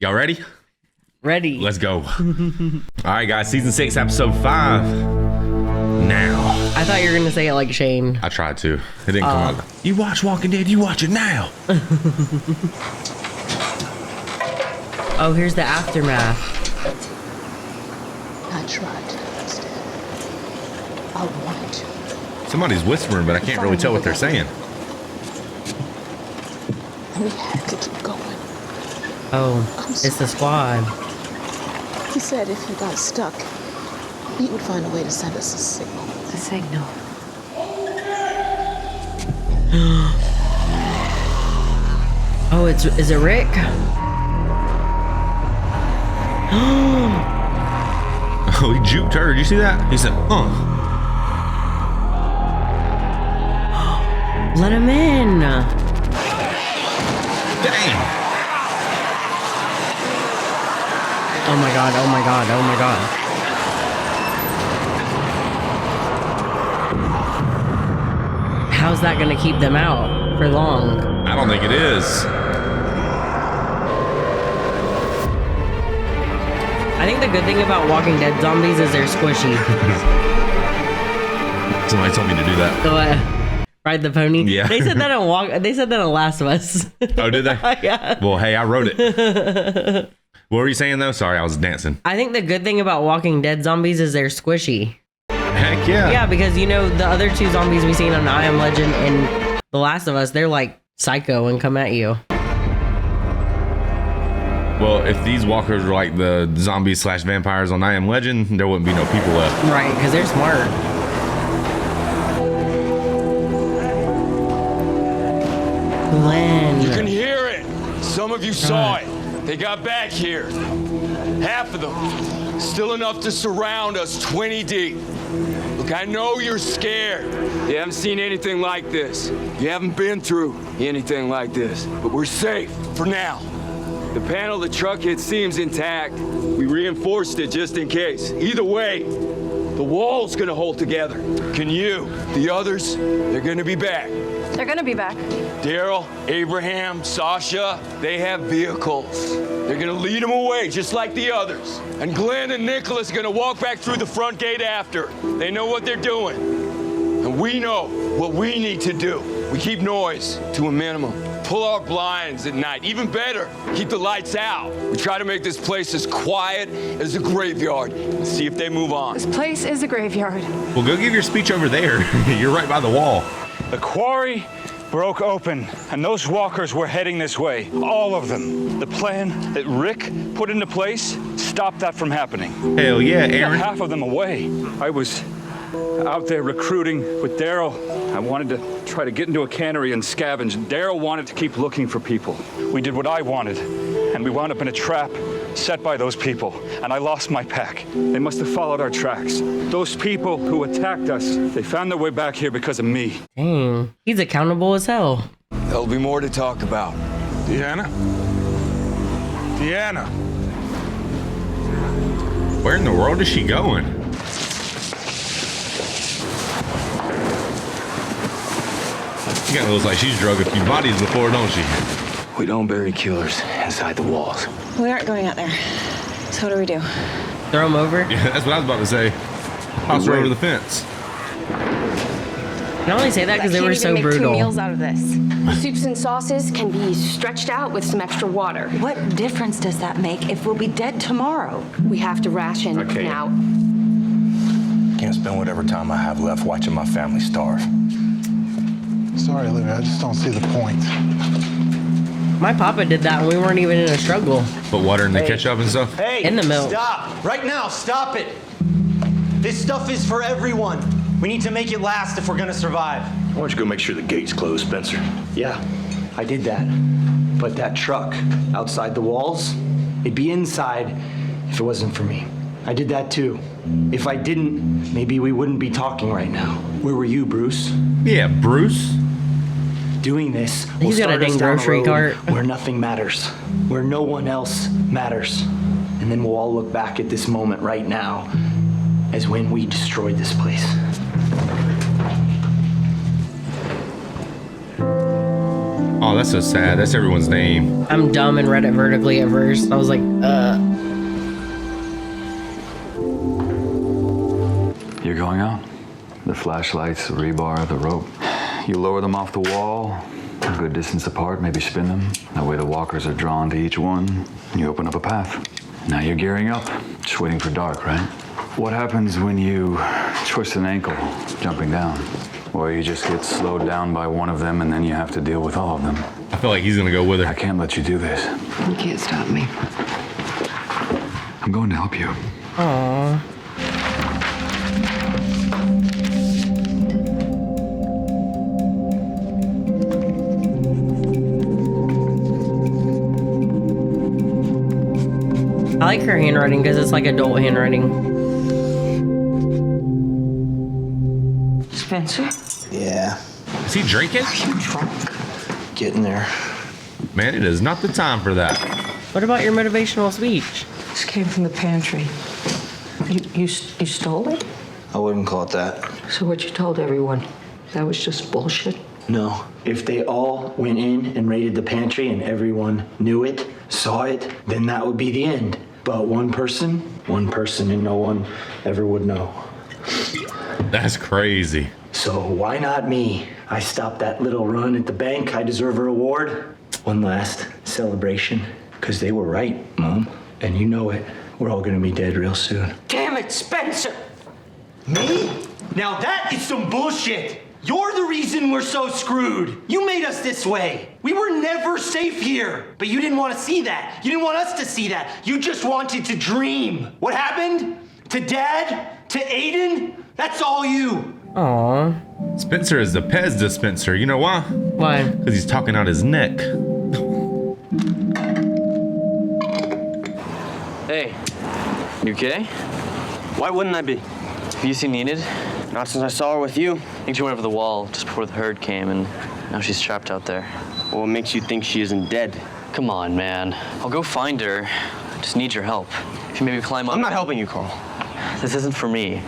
Y'all ready? Ready. Let's go. All right, guys. Season 6, episode 5. Now. I thought you were going to say it like Shane. I tried to. It didn't come out. You watch Walking Dead, you watch it now. Oh, here's the aftermath. I tried to understand. I wanted to. Somebody's whispering, but I can't really tell what they're saying. We had to keep going. Oh, it's the squad. He said if he got stuck, he would find a way to send us a signal. A signal. Oh, is it Rick? Oh, he juked her. Did you see that? He said, Let him in. Dang. Oh my god, oh my god, oh my god. How's that gonna keep them out for long? I don't think it is. I think the good thing about Walking Dead zombies is they're squishy. Somebody told me to do that. So, ride the pony. Yeah. They said that on They said that on Last of Us. Oh, did they? Yeah. Well, hey, I wrote it. What were you saying though? Sorry, I was dancing. I think the good thing about Walking Dead zombies is they're squishy. Heck yeah. Yeah, because you know the other two zombies we seen on I Am Legend and The Last of Us, they're like psycho and come at you. Well, if these walkers were like the zombies / vampires on I Am Legend, there wouldn't be no people left. Right, because they're smart. Glenn. You can hear it. Some of you saw it. They got back here. Half of them. Still enough to surround us 20 deep. Look, I know you're scared. You haven't seen anything like this. You haven't been through anything like this. But we're safe for now. The panel the truck hit seems intact. We reinforced it just in case. Either way, the wall's gonna hold together. Can you? The others, they're gonna be back. They're gonna be back. Daryl, Abraham, Sasha, they have vehicles. They're gonna lead them away just like the others. And Glenn and Nicholas are gonna walk back through the front gate after. They know what they're doing. And we know what we need to do. We keep noise to a minimum. Pull our blinds at night. Even better, keep the lights out. We try to make this place as quiet as a graveyard and see if they move on. This place is a graveyard. Well, go give your speech over there. You're right by the wall. The quarry broke open, and those walkers were heading this way. All of them. The plan that Rick put into place stopped that from happening. Hell yeah, Got Aaron. half of them away. I was out there recruiting with Daryl. I wanted to try to get into a cannery and scavenge. Daryl wanted to keep looking for people. We did what I wanted, and we wound up in a trap set by those people, and I lost my pack. They must have followed our tracks. Those people who attacked us, they found their way back here because of me. Dang, he's accountable as hell. There'll be more to talk about. Deanna? Deanna? Where in the world is she going? She kind of looks like she's drugged a few bodies before, don't she? We don't bury killers inside the walls. We aren't going out there. So what do we do? Throw him over. Yeah, that's what I was about to say. Toss her over the fence. I only say that because they were so Two brutal. meals out of this. Soups and sauces can be stretched out with some extra water. What difference does that make if we'll be dead tomorrow? We have to ration Okay. now. Can't spend whatever time I have left watching my family starve. Sorry, Olivia, I just don't see the point. My papa did that and we weren't even in a struggle. Put water in the ketchup and stuff. Hey, In the milk. Stop. Right now, stop it. This stuff is for everyone. We need to make it last if we're gonna survive. Why don't you go make sure the gate's closed, Spencer? Yeah, I did that. But that truck outside the walls, it'd be inside if it wasn't for me. I did that too. If I didn't, maybe we wouldn't be talking right now. Where were you, Bruce? Yeah, Bruce. Doing this will He's got a start us dang down a grocery road cart. where nothing matters, where no one else matters. And then we'll all look back at this moment right now as when we destroyed this place. Oh, Oh, that's so sad. That's everyone's name. I'm dumb and read it vertically at first. I was like, You're going out? The flashlights, the rebar, the rope. You lower them off the wall, a good distance apart, maybe spin them. That way the walkers are drawn to each one, and you open up a path. Now you're gearing up, just waiting for dark, right? What happens when you twist an ankle jumping down? Or you just get slowed down by one of them and then you have to deal with all of them. I feel like he's gonna go with her. I can't let you do this. You can't stop me. I'm going to help you. aww. I like her handwriting because it's like adult handwriting. Spencer? Yeah, Is he drinking? Are you drunk? getting there. Man, it is not the time for that. What about your motivational speech? This came from the pantry. You stole it? I wouldn't call it that. So what you told everyone, that was just bullshit? No. If they all went in and raided the pantry and everyone knew it, saw it, then that would be the end. But one person, and no one ever would know. That's crazy. So why not me? I stopped that little run at the bank. I deserve a reward. One last celebration. Because they were right, Mom. And you know it. We're all gonna be dead real soon. Damn it, Spencer! Me? Now that is some bullshit. You're the reason we're so screwed. You made us this way. We were never safe here. But you didn't want to see that. You didn't want us to see that. You just wanted to dream. What happened? To Dad? To Aiden? That's all you. Aww. Spencer is the Pez dispenser. You know why? Why? Because he's talking out his neck. Hey, you okay? Why wouldn't I be? Have you seen Enid? Not since I saw her with you. I think she went over the wall just before the herd came, and now she's trapped out there. Well, what makes you think she isn't dead? Come on, man. I'll go find her. I just need your help. If you maybe climb up. I'm not helping you, Carl. This isn't for me.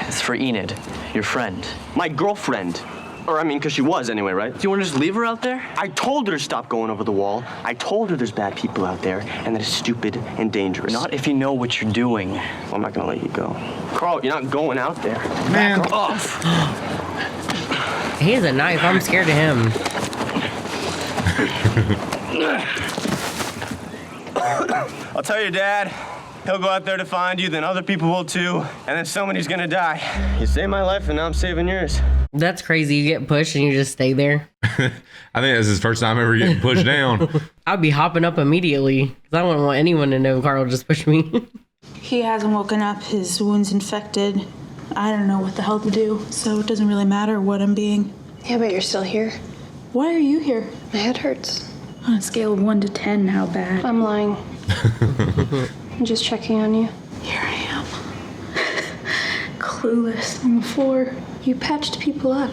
It's for Enid, your friend. My girlfriend. Or, I mean, because she was anyway, right? Do you want to just leave her out there? I told her to stop going over the wall. I told her there's bad people out there and that it's stupid and dangerous. Not if you know what you're doing. Well, I'm not going to let you go. Carl, you're not going out there. Man. Back off. He has a knife. I'm scared of him. I'll tell your dad. He'll go out there to find you, then other people will too, and then somebody's gonna die. You saved my life, and now I'm saving yours. That's crazy. You get pushed and you just stay there. I think that's his first time ever getting pushed down. I'd be hopping up immediately because I wouldn't want anyone to know Carl just pushed me. He hasn't woken up. His wound's infected. I don't know what the hell to do, so it doesn't really matter what I'm being. Yeah, but you're still here. Why are you here? My head hurts. On a scale of 1 to 10, how bad? I'm lying. I'm just checking on you. Here I am. Clueless on the floor. You patched people up.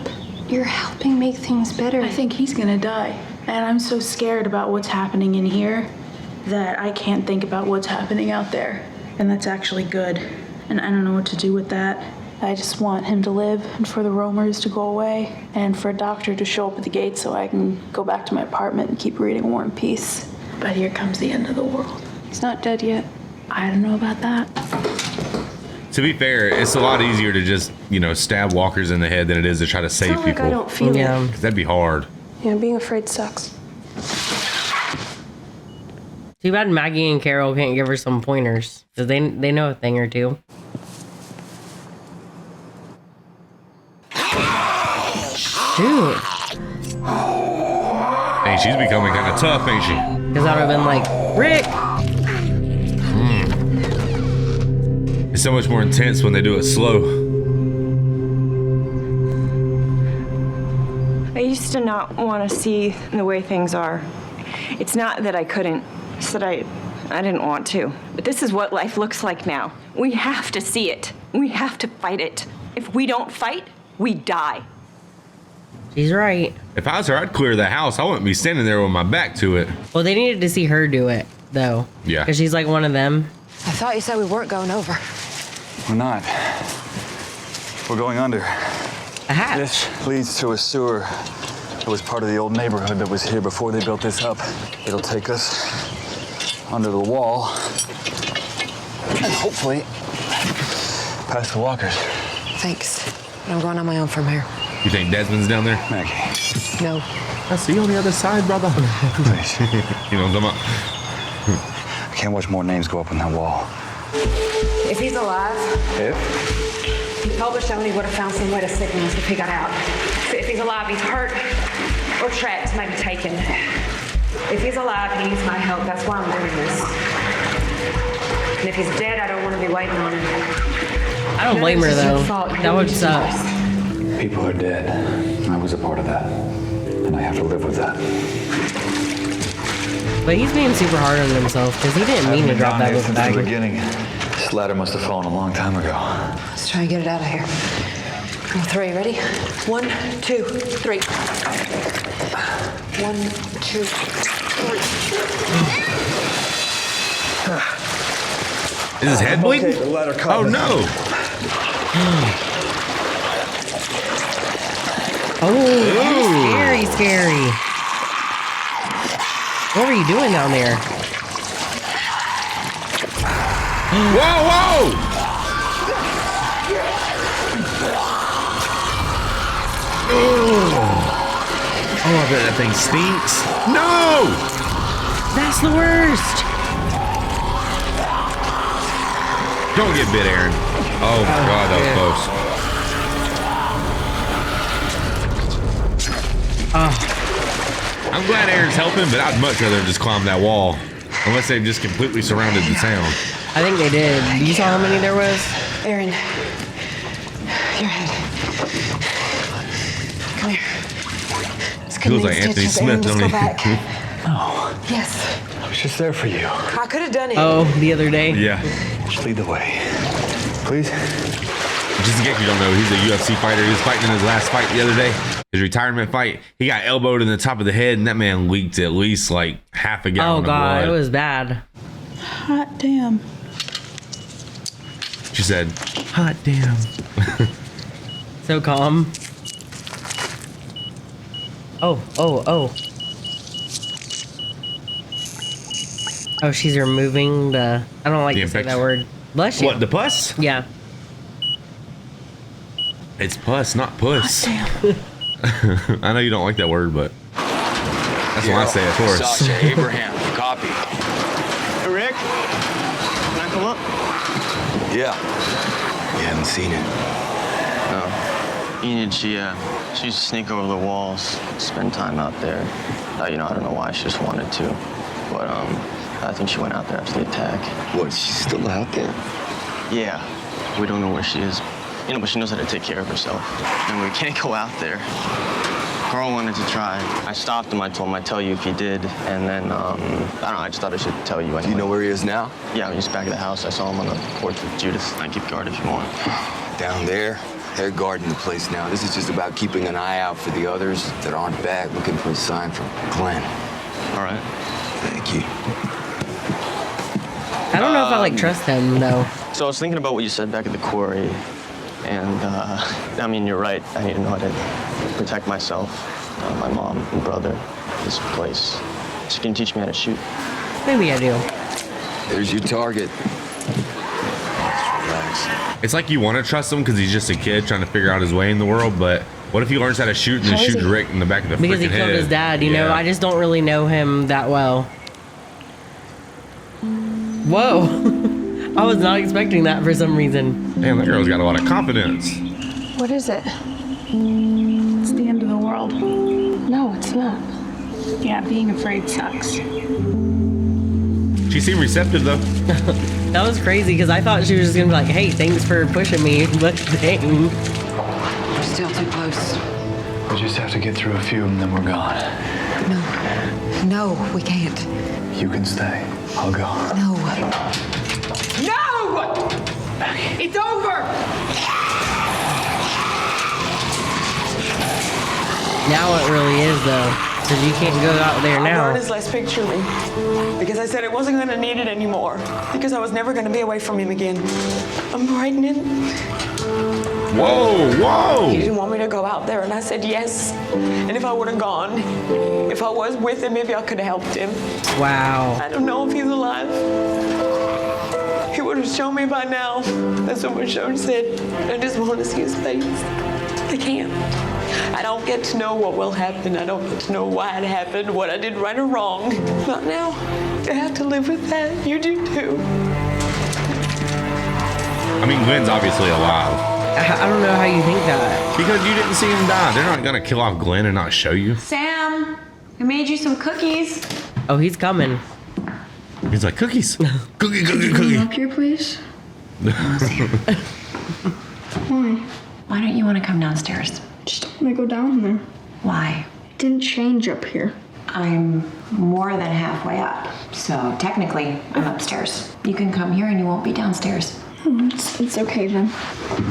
You're helping make things better. I think he's gonna die. And I'm so scared about what's happening in here that I can't think about what's happening out there. And that's actually good. And I don't know what to do with that. I just want him to live and for the roamers to go away and for a doctor to show up at the gate so I can go back to my apartment and keep reading War and Peace. But here comes the end of the world. He's not dead yet. I don't know about that. To be fair, it's a lot easier to just, stab walkers in the head than it is to try to save It's not people. like I don't feel it. 'Cause that'd be hard. Yeah, being afraid sucks. Too bad Maggie and Carol can't give her some pointers because they know a thing or two. Shoot. Hey, she's becoming kind of tough, ain't she? Because I would have been like, Rick. It's so much more intense when they do it slow. I used to not want to see the way things are. It's not that I couldn't, it's that I didn't want to. But this is what life looks like now. We have to see it. We have to fight it. If we don't fight, we die. She's right. If I was her, I'd clear the house. I wouldn't be standing there with my back to it. Well, they needed to see her do it, though. Yeah. Because she's like one of them. I thought you said we weren't going over. We're not. We're going under. A hatch. This leads to a sewer It was part of the old neighborhood that was here before they built this up. It'll take us under the wall and hopefully past the walkers. Thanks. I'm going on my own from here. You think Desmond's down there? Maggie. No. I see you on the other side, brother. Please. You know what I'm talking about? I can't watch more names go up on that wall. If he's alive, If? he published only would have found some way to signal us if he got out. If he's alive, he's hurt or trapped, maybe taken. If he's alive, he needs my help. That's why I'm doing this. And if he's dead, I don't want to be waiting on him. I don't blame her though. That would suck. People are dead. I was a part of that. And I have to live with that. But he's being super hard on himself because he didn't mean to drop that with the bag. Beginning. This ladder must have fallen a long time ago. Let's try and get it out of here. On 3, ready? 1, 2, 3. 1, 2, 3. Is his head bleeding? Okay, the ladder Oh covered. no! Oh, scary, scary. What were you doing down there? Whoa, whoa! Oh, I bet that thing stinks. No! That's the worst. Don't get bit, Aaron. Oh my God, that was close. I'm glad Aaron's helping, but I'd much rather just climb that wall. Unless they've just completely surrounded the town. I think they did. You saw how many there was? Aaron, your head. Come here. Feels like Anthony Smith, don't he? No. Yes. I was just there for you. I could have done it. Oh, the other day? Yeah. Just lead the way. Please? Just in case you don't know, he's a UFC fighter. He was fighting in his last fight the other day. His retirement fight. He got elbowed in the top of the head, and that man leaked at least like half a gallon of God, blood. it was bad. Hot damn. She said, hot damn. So calm. Oh. Oh, she's removing the... I don't like The to say that infection. word. Bless you. What, the pus? Yeah. It's pus, not puss. Damn. I know you don't like that word, but that's what I say, of course. Sasha, Abraham, copy. Hey, Rick? Can I come up? Yeah. You haven't seen it. No. Enid, she used to sneak over the walls, spend time out there. I don't know why, she just wanted to. But, I think she went out there after the attack. What, she's still out there? Yeah. We don't know where she is. But she knows how to take care of herself. And we can't go out there. Carl wanted to try. I stopped him. I told him I'd tell you if he did. And then, I don't know, I just thought I should tell you anyway. Do you know where he is now? Yeah, he's back at the house. I saw him on the porch with Judith. I keep guard if you want. Down there. They're guarding the place now. This is just about keeping an eye out for the others that aren't back, looking for a sign from Glenn. All right. Thank you. I don't know if I trust him though. So I was thinking about what you said back at the quarry. And, you're right. I need to know how to protect myself, my mom and brother, this place. So you can teach me how to shoot. Maybe I do. There's your target. Relax. It's like you want to trust him because he's just a kid trying to figure out his way in the world, but what if he learns how to shoot and then shoots Rick in the back of the Because he freaking killed head? his dad, you know? I just don't really know him that well. Whoa. I was not expecting that for some reason. Damn, that girl's got a lot of confidence. What is it? It's the end of the world. No, it's not. Yeah, being afraid sucks. She seemed receptive though. That was crazy because I thought she was just gonna be like, hey, thanks for pushing me, but dang. We're still too close. We just have to get through a few and then we're gone. No, we can't. You can stay. I'll go. No. No! It's over! Now it really is though, because you can't go out there now. Burned his last picture of me because I said I wasn't going to need it anymore because I was never going to be away from him again. I'm pregnant. Whoa. He didn't want me to go out there, and I said yes. And if I would have gone, if I was with him, maybe I could have helped him. Wow. I don't know if he's alive. He would have shown me by now. That's what Michonne said. I just want to see his face. I can't. I don't get to know what will happen. I don't get to know why it happened, what I did right or wrong. Not now. I have to live with that. You do too. I mean, Glenn's obviously alive. I don't know how you think that. Because you didn't see him die. They're not going to kill off Glenn and not show you. Sam, I made you some cookies. Oh, he's coming. He's like, cookies. Cookie. Up here, please. Why? Why don't you want to come downstairs? Just don't want to go down there. Why? It didn't change up here. I'm more than halfway up, so technically I'm upstairs. You can come here and you won't be downstairs. It's okay then.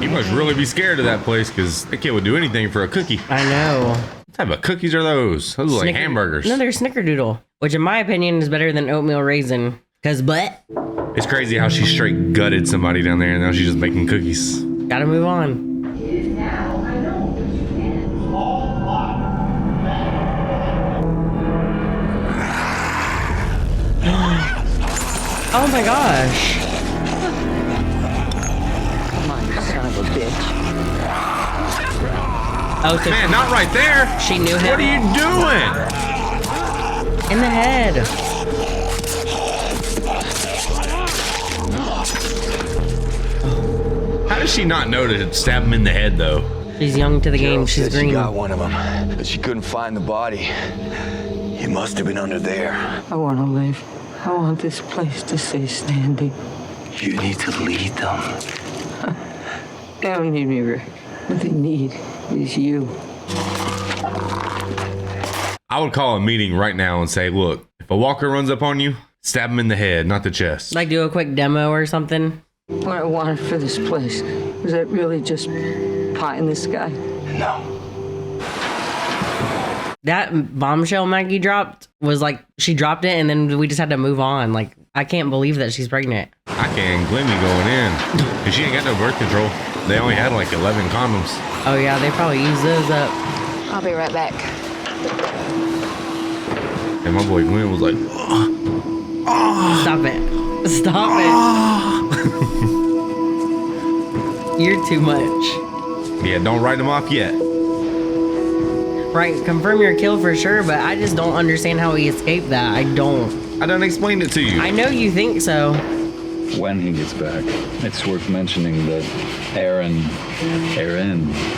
You must really be scared of that place because that kid would do anything for a cookie. I know. What type of cookies are those? Those are like hamburgers. No, they're snickerdoodle, which in my opinion is better than oatmeal raisin. Cause it's crazy how she straight gutted somebody down there and now she's just making cookies. Gotta move on. Oh my gosh. Come on, you son of a bitch. Oh, so man, not right there. She knew him. What are you doing? In the head. How does she not know to stab him in the head though? She's young to the game. She's green. She got one of them, but she couldn't find the body. He must have been under there. I want to live. I want this place to stay standing. You need to lead them. They don't need me, Rick. What they need is you. I would call a meeting right now and say, look, if a walker runs up on you, stab him in the head, not the chest. Like do a quick demo or something. What I wanted for this place, was that really just pie in the sky? No. That bombshell Maggie dropped was like, she dropped it and then we just had to move on. Like, I can't believe that she's pregnant. I can't Glenn me going in. Cause she ain't got no birth control. They only had like 11 condoms. Oh yeah, they probably used those up. I'll be right back. And my boy Glenn was like, Stop it. Stop it. You're too much. Yeah, don't write him off yet. Right, confirm your kill for sure, but I just don't understand how he escaped that. I don't. I done explained it to you. I know you think so. When he gets back, it's worth mentioning that Aaron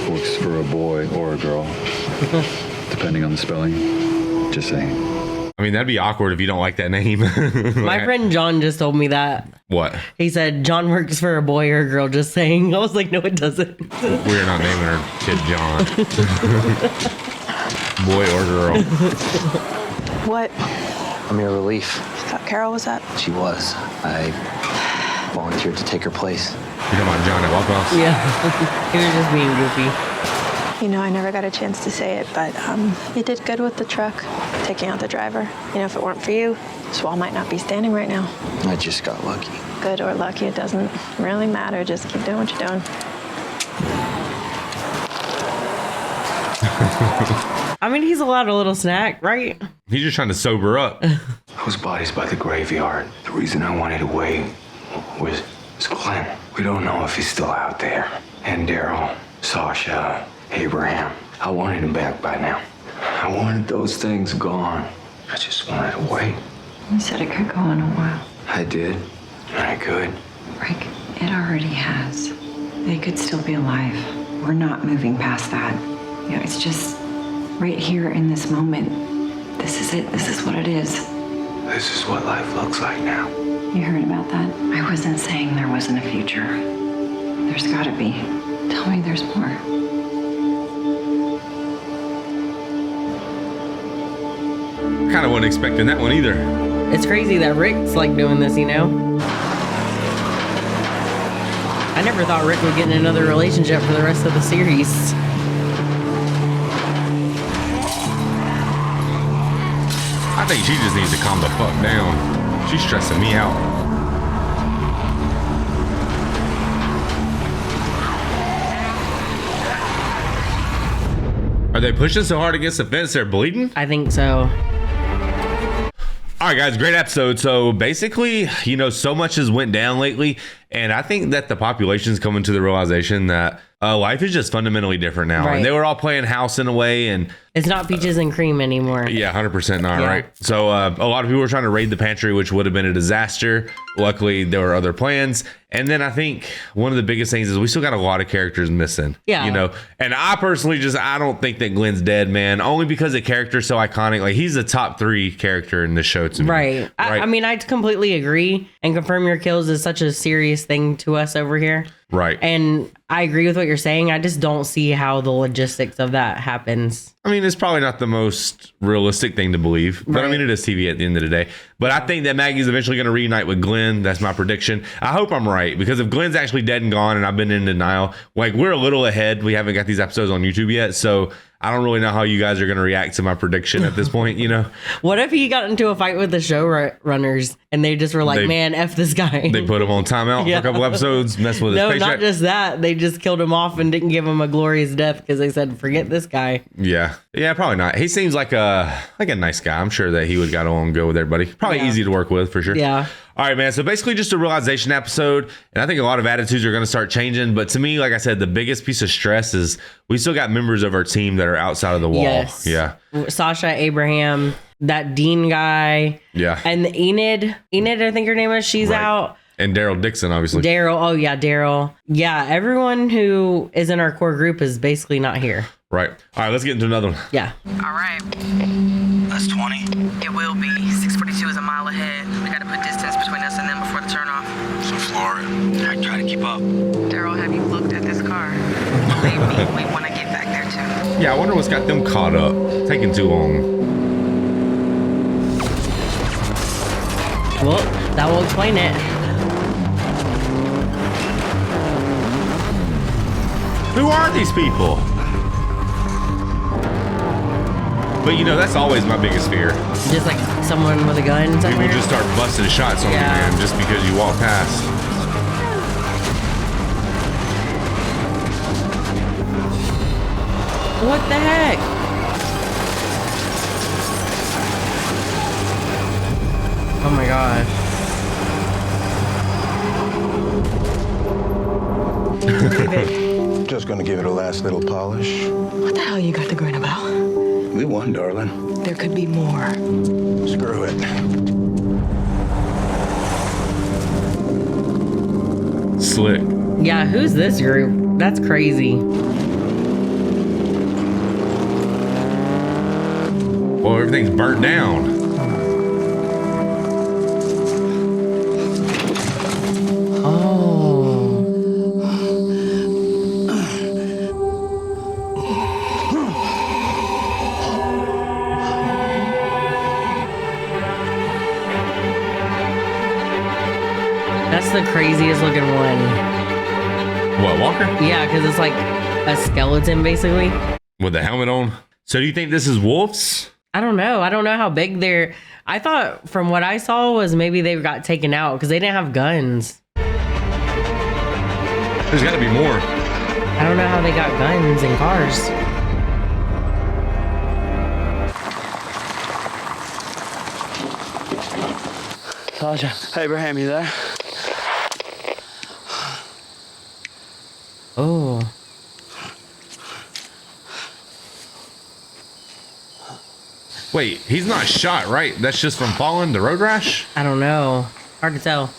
works for a boy or a girl, depending on the spelling. Just saying. I mean, that'd be awkward if you don't like that name. My friend John just told me that. What? He said John works for a boy or a girl, just saying. I was like, no, it doesn't. We're not naming our kid John. Boy or girl. What? I'm your relief. I thought Carol was up. She was. I volunteered to take her place. You talking about John at Waffle? Yeah. He was just being goofy. You know, I never got a chance to say it, but you did good with the truck, taking out the driver. You know, if it weren't for you, this wall might not be standing right now. I just got lucky. Good or lucky, it doesn't really matter. Just keep doing what you're doing. I mean, he's allowed a little snack, right? He's just trying to sober up. Those bodies by the graveyard. The reason I wanted to wait was Glenn. We don't know if he's still out there. And Daryl, Sasha, Abraham. I wanted him back by now. I wanted those things gone. I just wanted to wait. You said it could go on a while. I did, and I could. Rick, it already has. They could still be alive. We're not moving past that. You know, it's just right here in this moment. This is it. This is what it is. This is what life looks like now. You heard about that? I wasn't saying there wasn't a future. There's gotta be. Tell me there's more. Kind of wasn't expecting that one either. It's crazy that Rick's like doing this, you know? I never thought Rick would get in another relationship for the rest of the series. I think she just needs to calm the fuck down. She's stressing me out. Are they pushing so hard against the fence they're bleeding? I think so. All right, guys, great episode. So basically, you know, so much has went down lately, and I think that the population's coming to the realization that life is just fundamentally different now. Right. And they were all playing house in a way, and it's not peaches and cream anymore. Yeah, 100% not, Yeah. right? So a lot of people were trying to raid the pantry, which would have been a disaster. Luckily, there were other plans. And then I think one of the biggest things is we still got a lot of characters missing. Yeah. You know, and I personally I don't think that Glenn's dead, man, only because the character's so iconic. Like, he's the top 3 character in the show to me. Right. I mean, I completely agree. And confirm your kills is such a serious thing to us over here. Right. And I agree with what you're saying. I just don't see how the logistics of that happens. I mean, it's probably not the most realistic thing to believe, but I mean, it is TV at the end of the day. But I think that Maggie's eventually going to reunite with Glenn. That's my prediction. I hope I'm right, because if Glenn's actually dead and gone and I've been in denial, like, we're a little ahead. We haven't got these episodes on YouTube yet, so I don't really know how you guys are going to react to my prediction at this point, you know? What if he got into a fight with the showrunners and they just were like, man, F this guy? They put him on timeout for a couple episodes, mess with his No, paycheck. not just that. They just killed him off and didn't give him a glorious death because they said, forget this guy. Yeah, probably not. He seems like a nice guy. I'm sure that he would got along good with everybody. Probably easy to work with for sure. Yeah. All right, man. So basically just a realization episode. And I think a lot of attitudes are going to start changing. But to me, like I said, the biggest piece of stress is we still got members of our team that are outside of the wall. Yes. Yeah. Sasha, Abraham, that Dean guy. Yeah. And Enid, I think her name is. She's out. And Daryl Dixon, obviously. Daryl. Oh, yeah, Daryl. Yeah, everyone who is in our core group is basically not here. Right. All right, let's get into another one. Yeah. All right. That's 20. It will be. 642 is a mile ahead. We got to put distance between us and them before the turnoff. So, Florida, I try to keep up. Daryl, have you looked at this car? Believe me, we want to get back there too. Yeah, I wonder what's got them caught up. Taking too long. Well, that will explain it. Who are these people? But you know, that's always my biggest fear. Just like someone with a gun somewhere? People just start busting shots on you, man, just because you walk past. What the heck? Oh my gosh. Just gonna give it a last little polish. What the hell you got to grin about? We won, darling. There could be more. Screw it. Slick. Yeah, who's this group? That's crazy. Well, everything's burnt down. That's the craziest looking one. What, Walker? Yeah, because it's like a skeleton basically. With the helmet on. So do you think this is wolves? I don't know. I don't know how big they're. I thought from what I saw was maybe they got taken out because they didn't have guns. There's got to be more. I don't know how they got guns and cars. Sasha, Abraham, you there? Oh. Wait, he's not shot, right? That's just from falling, the road rash? I don't know. Hard to tell.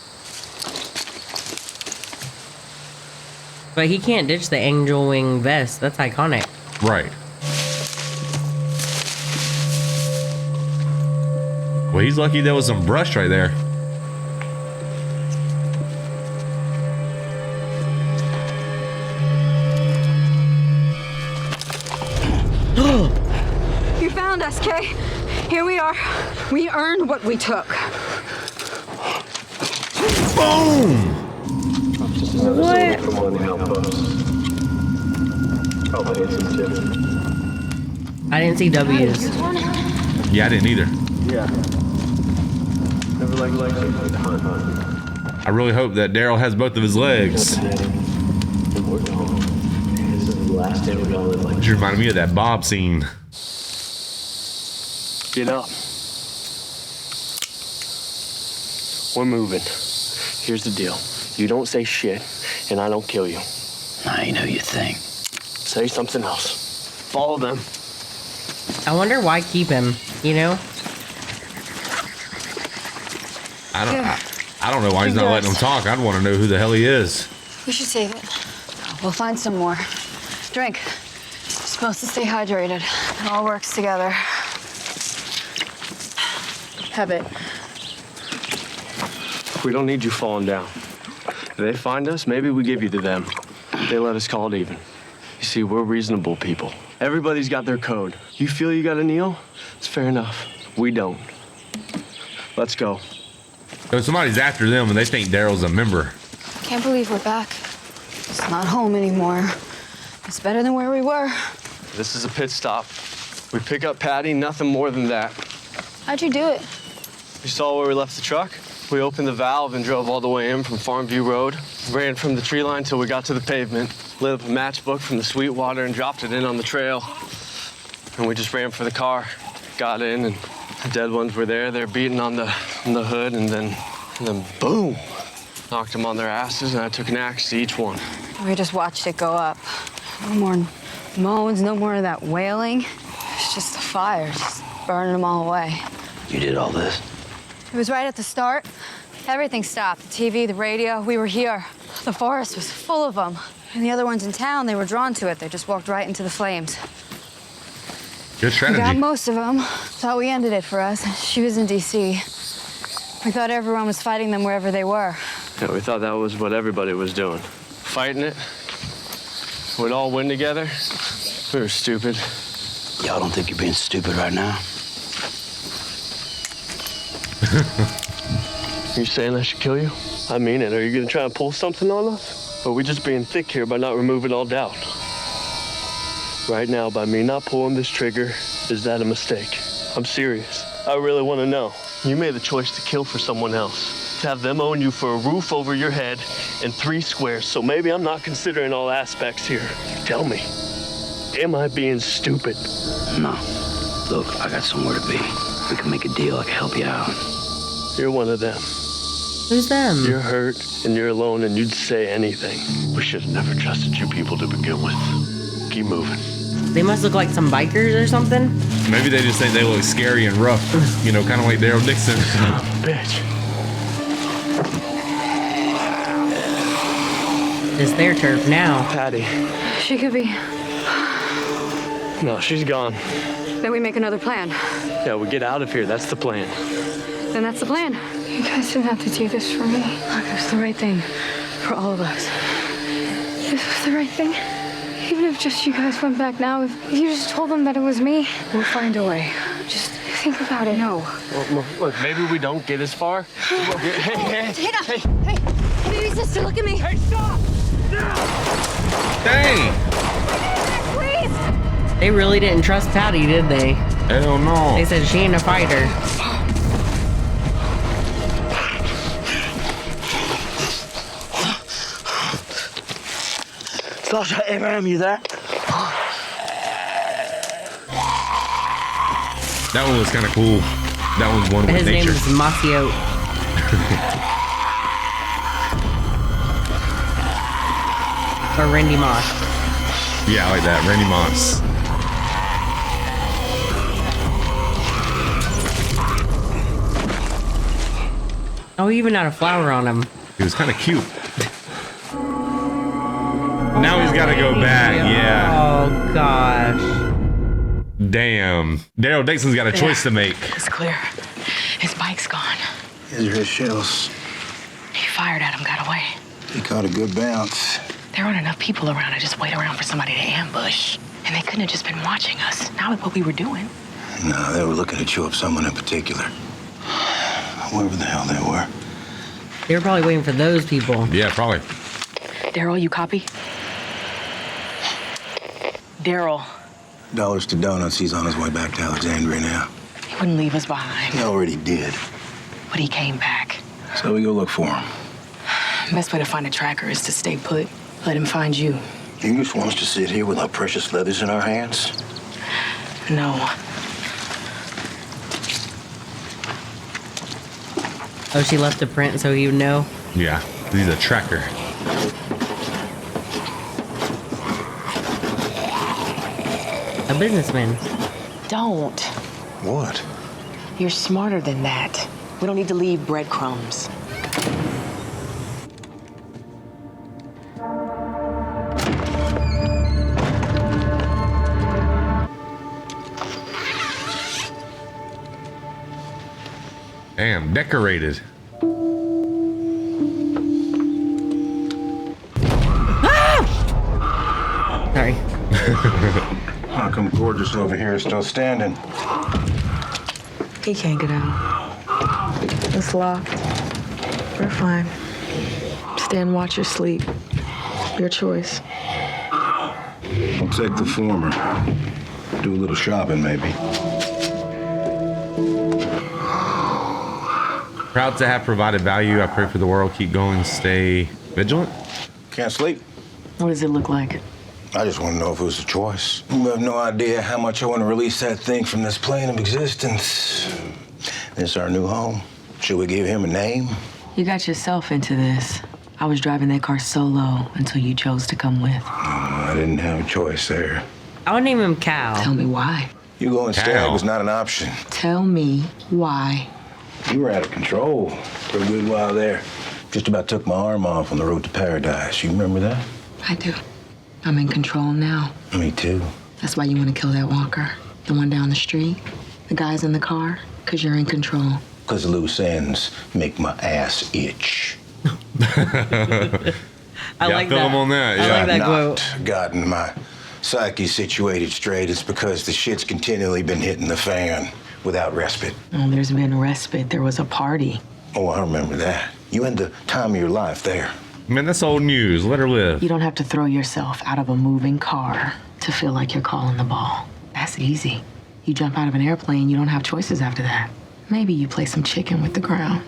But he can't ditch the angel wing vest. That's iconic. Right. Well, he's lucky there was some brush right there. You found us, Kay. Here we are. We earned what we took. Boom! What? I didn't see W's. Yeah, I didn't either. Yeah. Never like I really hope that Daryl has both of his legs. last day we're gonna live like. Which reminded me of that Bob scene. Get up. We're moving. Here's the deal. You don't say shit, and I don't kill you. I ain't who you think. Say something else. Follow them. I wonder why keep him, you know? I don't know why he's not letting him talk. I'd want to know who the hell he is. We should save it. We'll find some more. Drink. You're supposed to stay hydrated. It all works together. Have it. We don't need you falling down. If they find us, maybe we give you to them. They let us call it even. You see, we're reasonable people. Everybody's got their code. You feel you gotta kneel? It's fair enough. We don't. Let's go. So somebody's after them and they think Daryl's a member. Can't believe we're back. It's not home anymore. It's better than where we were. This is a pit stop. We pick up Patty, nothing more than that. How'd you do it? You saw where we left the truck? We opened the valve and drove all the way in from Farmview Road. Ran from the tree line till we got to the pavement. Lit up a matchbook from the Sweetwater and dropped it in on the trail. And we just ran for the car. Got in and the dead ones were there. They're beating on the hood and then boom! Knocked them on their asses and I took an axe to each one. We just watched it go up. No more moans, no more of that wailing. It's just the fire, just burning them all away. You did all this? It was right at the start. Everything stopped. The TV, the radio, we were here. The forest was full of them. And the other ones in town, they were drawn to it. They just walked right into the flames. Good strategy. We got most of them. Thought we ended it for us. She was in D.C. We thought everyone was fighting them wherever they were. Yeah, we thought that was what everybody was doing. Fighting it. We'd all win together. We were stupid. Y'all don't think you're being stupid right now? You saying I should kill you? I mean it. Are you gonna try and pull something on us? Or are we just being thick here by not removing all doubt? Right now, by me not pulling this trigger, is that a mistake? I'm serious. I really want to know. You made the choice to kill for someone else, to have them own you for a roof over your head and 3 squares, so maybe I'm not considering all aspects here. Tell me, am I being stupid? No. Look, I got somewhere to be. We can make a deal. I can help you out. You're one of them. Who's them? You're hurt and you're alone and you'd say anything. We should have never trusted you people to begin with. Keep moving. They must look like some bikers or something. Maybe they just think they look scary and rough. You know, kind of like Daryl Dixon. Bitch. It's their turf now. Patty. She could be. No, she's gone. Then we make another plan. Yeah, we get out of here. That's the plan. Then that's the plan. You guys didn't have to do this for me. Look, it was the right thing for all of us. This was the right thing. Even if just you guys went back now, if you just told them that it was me, we'll find a way. Just think about it. No. Well, look, maybe we don't get as far. Hey. Baby sister, look at me. Hey, stop! Dang! Please! They really didn't trust Patty, did they? Hell no. They said she ain't a fighter. Sasha, Abraham, you there? That one was kind of cool. That one's one with His name nature. is Masio. Or Randy Moss. Yeah, I like that. Randy Moss. Oh, he even had a flower on him. He was kind of cute. Now he's got to go back. Yeah. Oh, gosh. Damn. Daryl Dixon's got a choice to make. It's clear. His bike's gone. These are his shells. He fired at him, got away. He caught a good bounce. There aren't enough people around to just wait around for somebody to ambush. And they couldn't have just been watching us, not with what we were doing. No, they were looking to chew up someone in particular. Whoever the hell they were. They were probably waiting for those people. Yeah, probably. Daryl, you copy? Daryl. Dollars to donuts, he's on his way back to Alexandria now. He wouldn't leave us behind. He already did. But he came back. So we go look for him. Best way to find a tracker is to stay put. Let him find you. You just want us to sit here with our precious leathers in our hands? No. Oh, she left a print so you know. Yeah, he's a tracker. A businessman. Don't. What? You're smarter than that. We don't need to leave breadcrumbs. Damn, decorated. Sorry. How come Gorgeous over here is still standing? He can't get out. It's locked. We're fine. Stay and watch your sleep. Your choice. I'll take the former. Do a little shopping, maybe. Proud to have provided value. I pray for the world. Keep going. Stay vigilant. Can't sleep. What does it look like? I just want to know if it was a choice. You have no idea how much I want to release that thing from this plane of existence. This is our new home. Should we give him a name? You got yourself into this. I was driving that car solo until you chose to come with. I didn't have a choice there. I would name him Cal. Tell me why. You going stag was not an option. Tell me why. You were out of control for a good while there. Just about took my arm off on the road to paradise. You remember that? I do. I'm in control now. Me too. That's why you want to kill that walker. The one down the street. The guys in the car. Because you're in control. Because the loose ends make my ass itch. I like that. On that. I like that quote. Gotten my psyche situated straight. It's because the shit's continually been hitting the fan without respite. Oh, there's been respite. There was a party. Oh, I remember that. You had the time of your life there. Man, that's old news. Let her live. You don't have to throw yourself out of a moving car to feel like you're calling the ball. That's easy. You jump out of an airplane, you don't have choices after that. Maybe you play some chicken with the ground,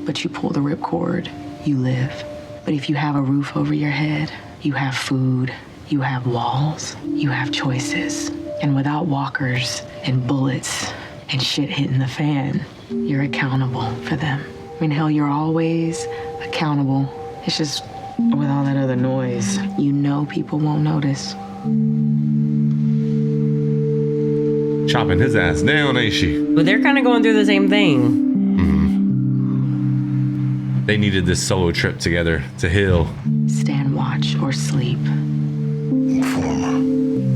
but you pull the ripcord, you live. But if you have a roof over your head, you have food, you have walls, you have choices. And without walkers and bullets and shit hitting the fan, you're accountable for them. I mean, hell, you're always accountable. It's just with all that other noise, you know people won't notice. Chopping his ass down, ain't she? But they're kind of going through the same thing. Mm-hmm. They needed this solo trip together to heal. Stand watch or sleep. Former.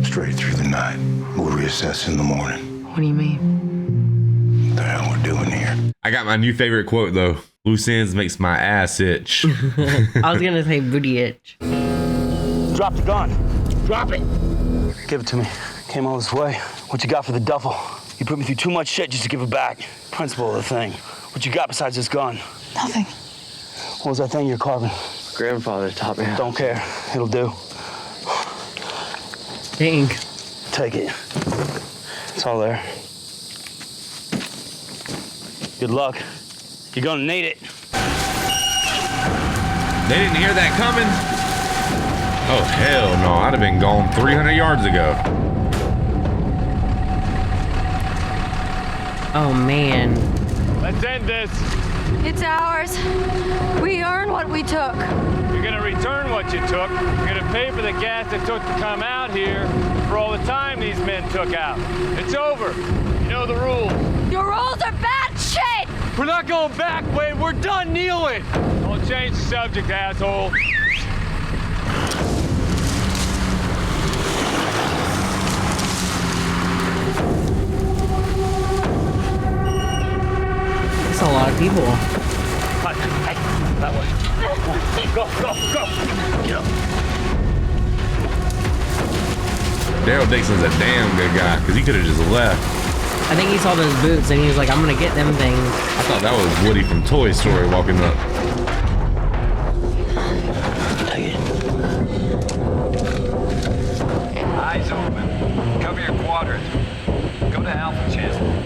Straight through the night. We'll reassess in the morning. What do you mean? What the hell we're doing here? I got my new favorite quote, though. Loose ends makes my ass itch. I was going to say booty itch. Drop the gun. Drop it. Give it to me. Came all this way. What you got for the duffel? You put me through too much shit just to give it back. Principle of the thing. What you got besides this gun? Nothing. What was that thing you're carving? Grandfather taught me how. Don't care. It'll do. Dang. Take it. It's all there. Good luck. You're gonna need it. They didn't hear that coming? Oh, hell no. I'd have been gone 300 yards ago. Oh, man. Let's end this. It's ours. We earn what we took. You're gonna return what you took. You're gonna pay for the gas it took to come out here, for all the time these men took out. It's over. You know the rules. Your rules are bad shit! We're not going back, Wade. We're done kneeling. Don't change the subject, asshole. That's a lot of people. Hey, that way. Go. Get up. Daryl Dixon's a damn good guy, because he could have just left. I think he saw those boots and he was like, I'm going to get them things. I thought that was Woody from Toy Story walking up. Eyes open. Cover your quadrant. Go to Alpha Channel.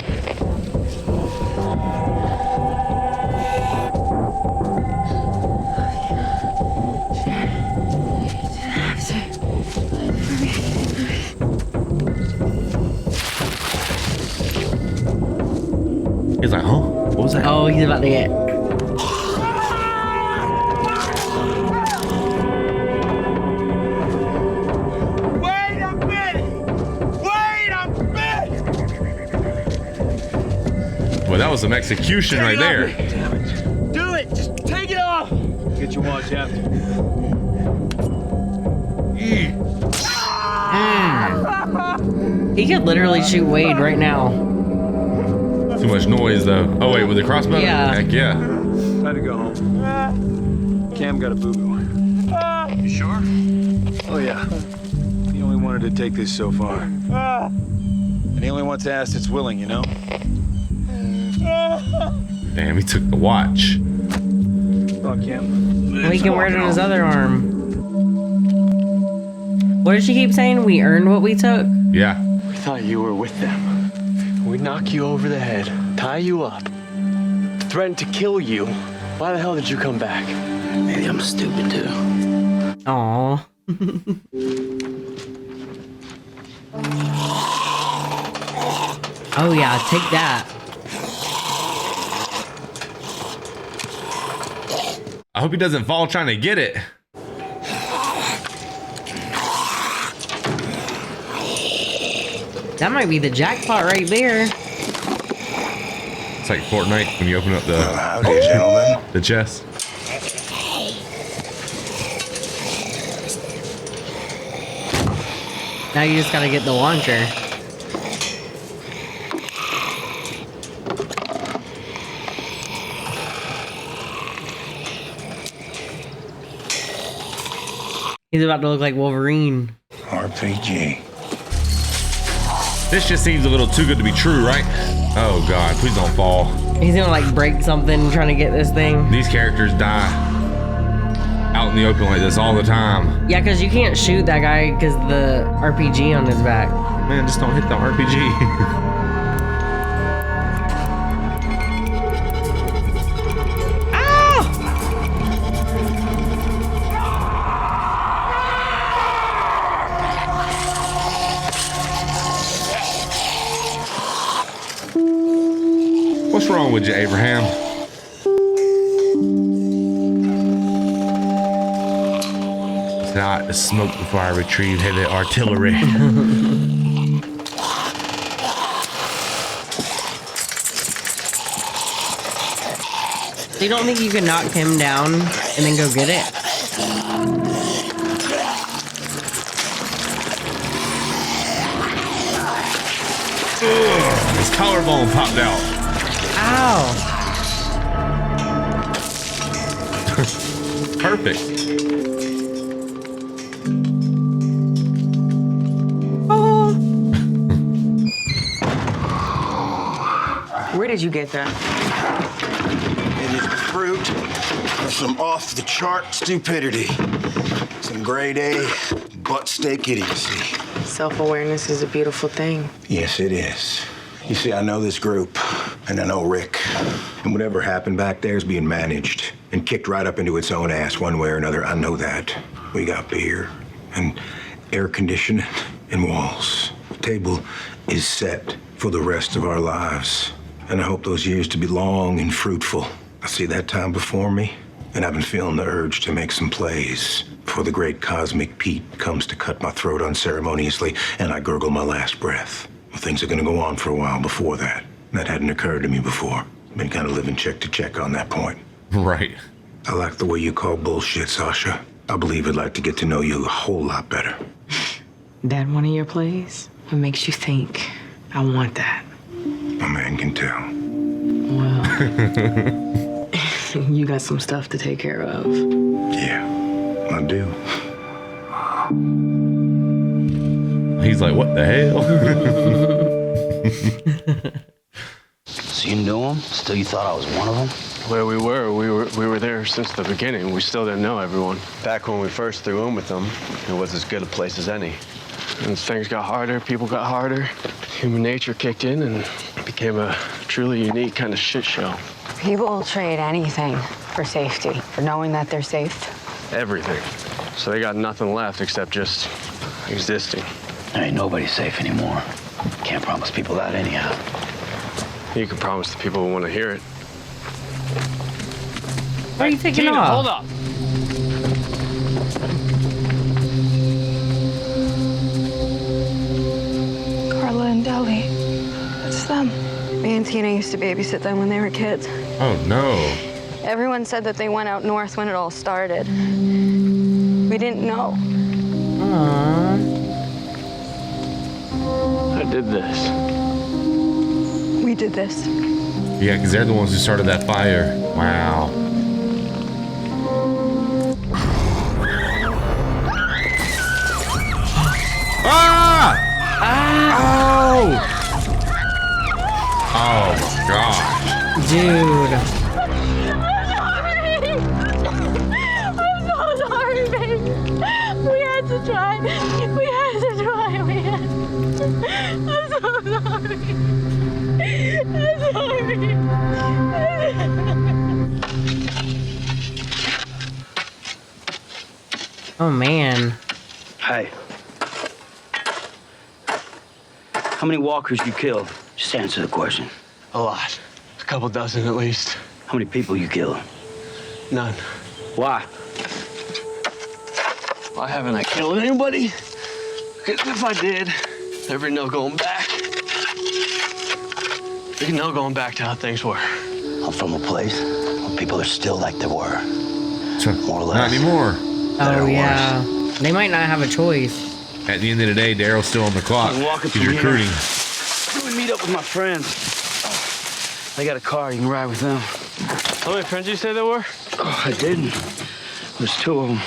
He's like, huh? What was that? Oh, he's about to get. Wait a minute! Wait a minute! Well, that was some execution right there. Do it! Just take it off! Get your watch after. He could literally shoot Wade right now. Too much noise, though. Oh, wait, with the crossbow? Yeah. Heck yeah. Time to go home. Cam got a boo-boo. You sure? Oh, yeah. He only wanted to take this so far. And he only wants ass that's willing, you know? Damn, he took the watch. Oh, Cam. He can wear it on his other arm. What did she keep saying? We earned what we took? Yeah. We thought you were with them. We'd knock you over the head, tie you up, threaten to kill you. Why the hell did you come back? Maybe I'm stupid too. Aww. Oh yeah, take that. I hope he doesn't fall trying to get it. That might be the jackpot right there. It's like Fortnite when you open up the gentlemen. The chest. Now you just gotta get the launcher. He's about to look like Wolverine. RPG. This just seems a little too good to be true, right? Oh God, please don't fall. He's gonna like break something trying to get this thing. These characters die out in the open like this all the time. Yeah, because you can't shoot that guy because the RPG on his back. Man, just don't hit the RPG. What's wrong with you, Abraham? It's not the smoke before I retrieve heavy artillery. So you don't think you can knock him down and then go get it? Ugh, his collarbone popped out. Ow. Perfect. Oh. Where did you get that? It is the fruit of some off-the-chart stupidity. Some grade A butt-steak idiocy. Self-awareness is a beautiful thing. Yes, it is. You see, I know this group, and I know Rick. And whatever happened back there is being managed and kicked right up into its own ass one way or another. I know that. We got beer and air conditioning and walls. The table is set for the rest of our lives. And I hope those years to be long and fruitful. I see that time before me, and I've been feeling the urge to make some plays before the great cosmic Pete comes to cut my throat unceremoniously and I gurgle my last breath. Well, things are gonna go on for a while before that. That hadn't occurred to me before. Been kind of living check to check on that point. Right. I like the way you call bullshit, Sasha. I believe I'd like to get to know you a whole lot better. That one of your plays? What makes you think I want that? A man can tell. Well, you got some stuff to take care of. Yeah, I do. He's like, what the hell? So you knew him? Still you thought I was one of them? Where we were there since the beginning. We still didn't know everyone. Back when we first threw in with them, it was as good a place as any. And things got harder, people got harder. Human nature kicked in and it became a truly unique kind of shit show. People will trade anything for safety, for knowing that they're safe. Everything. So they got nothing left except just existing. There ain't nobody safe anymore. Can't promise people that anyhow. You can promise the people who want to hear it. Why are you taking Tina, off? hold up. Carla and Deli. It's them. Me and Tina used to babysit them when they were kids. Oh, no. Everyone said that they went out north when it all started. We didn't know. I did this. We did this. Yeah, because they're the ones who started that fire. Wow. Ah! Oh! Oh, God. Dude. I'm so sorry, baby. We had to try. I'm so sorry. Oh, man. Hey. How many walkers you killed? Just answer the question. A lot. A couple dozen at least. How many people you killed? None. Why? Why haven't I killed anybody? Because if I did, there'd be no going back. There'd be no going back to how things were. I'm from a place where people are still like they were. More or less. Not anymore. Oh, yeah. They might not have a choice. At the end of the day, Daryl's still on the clock. I'm walking He's from recruiting. Here. Let me meet up with my friends. I got a car. You can ride with them. How many friends you say there were? Oh, I didn't. There's two of them.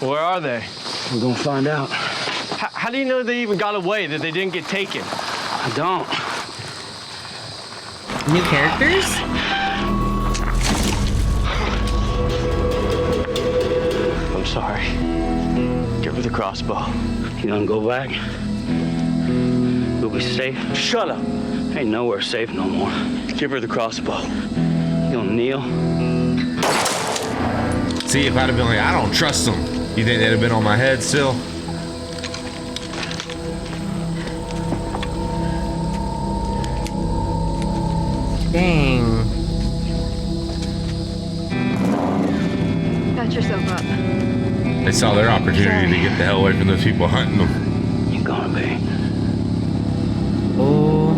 Where are they? We're gonna find out. How do you know they even got away, that they didn't get taken? I don't. New characters? I'm sorry. Give her the crossbow. You gonna go back? We'll be safe. Shut up. Ain't nowhere safe no more. Give her the crossbow. You gonna kneel? See, if I'd have been like, I don't trust them, you think they'd have been on my head still? Dang. Patch yourself up. They saw their opportunity to get the hell away from those people hunting them. You gonna be? Oh.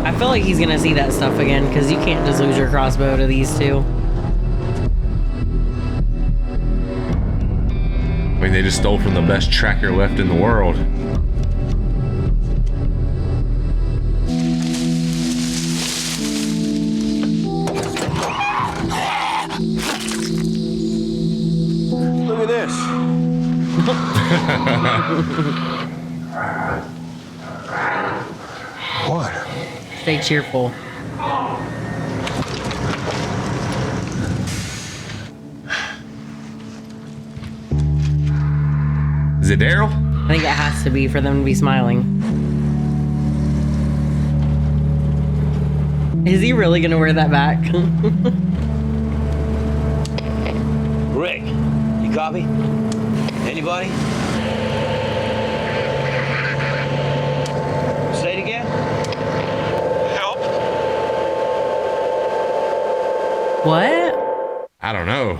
I feel like he's gonna see that stuff again, because you can't just lose your crossbow to these two. I mean, they just stole from the best tracker left in the world. Look at this. What? Stay cheerful. Is it Daryl? I think it has to be for them to be smiling. Is he really gonna wear that back? Rick, you copy? Anybody? Say it again. Help. What? I don't know.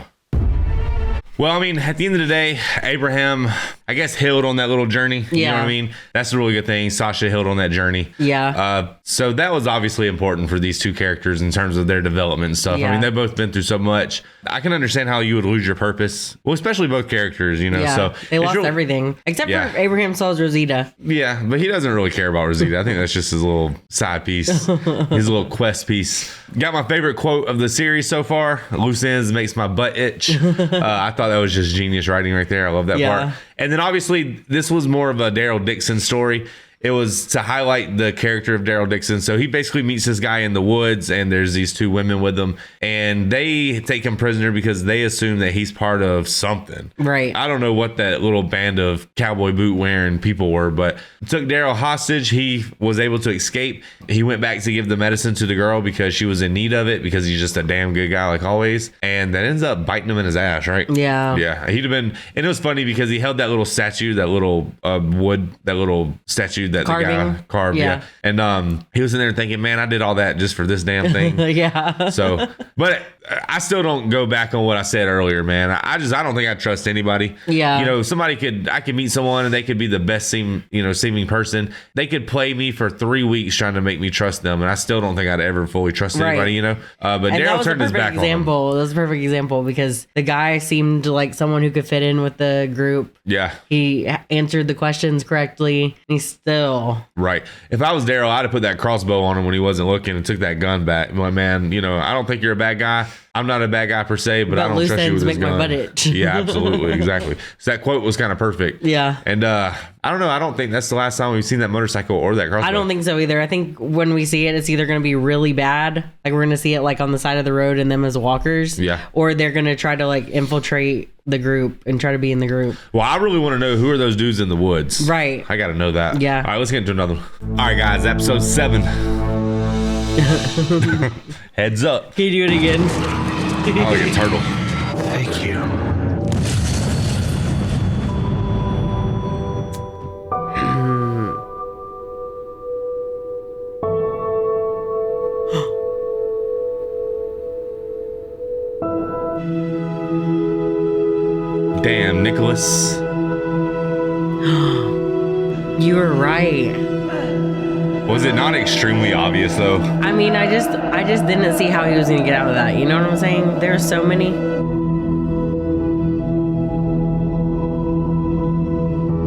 Well, I mean, at the end of the day, Abraham, I guess, healed on that little journey. You know what I mean? That's a really good thing. Sasha healed on that journey. Yeah. So that was obviously important for these two characters in terms of their development and stuff. I mean, they've both been through so much. I can understand how you would lose your purpose. Well, especially both characters, you know. Yeah, so they lost everything. Except for Abraham sells Rosita. Yeah, but he doesn't really care about Rosita. I think that's just his little side piece, his little quest piece. Got my favorite quote of the series so far. Loose ends makes my butt itch. I thought that was just genius writing right there. I love that part. And then obviously this was more of a Daryl Dixon story. It was to highlight the character of Daryl Dixon. So he basically meets this guy in the woods, and there's these two women with him, and they take him prisoner because they assume that he's part of something. Right. I don't know what that little band of cowboy boot wearing people were, but took Daryl hostage. He was able to escape. He went back to give the medicine to the girl because she was in need of it, because he's just a damn good guy like always. And that ends up biting him in his ass, right? Yeah. Yeah. He'd have been, and it was funny because he held that little statue, that little wood, that little statue dude that the Carving. guy carved. Yeah. And he was in there thinking, man, I did all that just for this damn thing. Yeah. So, but I still don't go back on what I said earlier, man. I don't think I trust anybody. Yeah. You know, I could meet someone and they could be the best seeming person. They could play me for 3 weeks trying to make me trust them, and I still don't think I'd ever fully trust anybody. You know, but Daryl turned his back on him. That was a perfect example because the guy seemed like someone who could fit in with the group. Yeah. He answered the questions correctly. And he's still right. If I was Daryl, I'd have put that crossbow on him when he wasn't looking and took that gun back. I'm like, man, you know, I don't think you're a bad guy. I'm not a bad guy per se, but I don't trust you with this gun. My butt itch. Yeah, absolutely, exactly. So that quote was kind of perfect. Yeah. And I don't know. I don't think that's the last time we've seen that motorcycle or that crossbow. I don't think so either. I think when we see it, it's either going to be really bad, like we're going to see it like on the side of the road and them as walkers, yeah, or they're going to try to like infiltrate the group and try to be in the group. Well, I really want to know who are those dudes in the woods. Right. I got to know that. Yeah. All right, let's get into another one. All right, guys, episode 7. Heads up. Can you do it again? Oh, like a turtle. Thank you. Damn, Nicholas. You were right. Was it not extremely obvious though? I mean, I just didn't see how he was going to get out of that. You know what I'm saying? There's so many.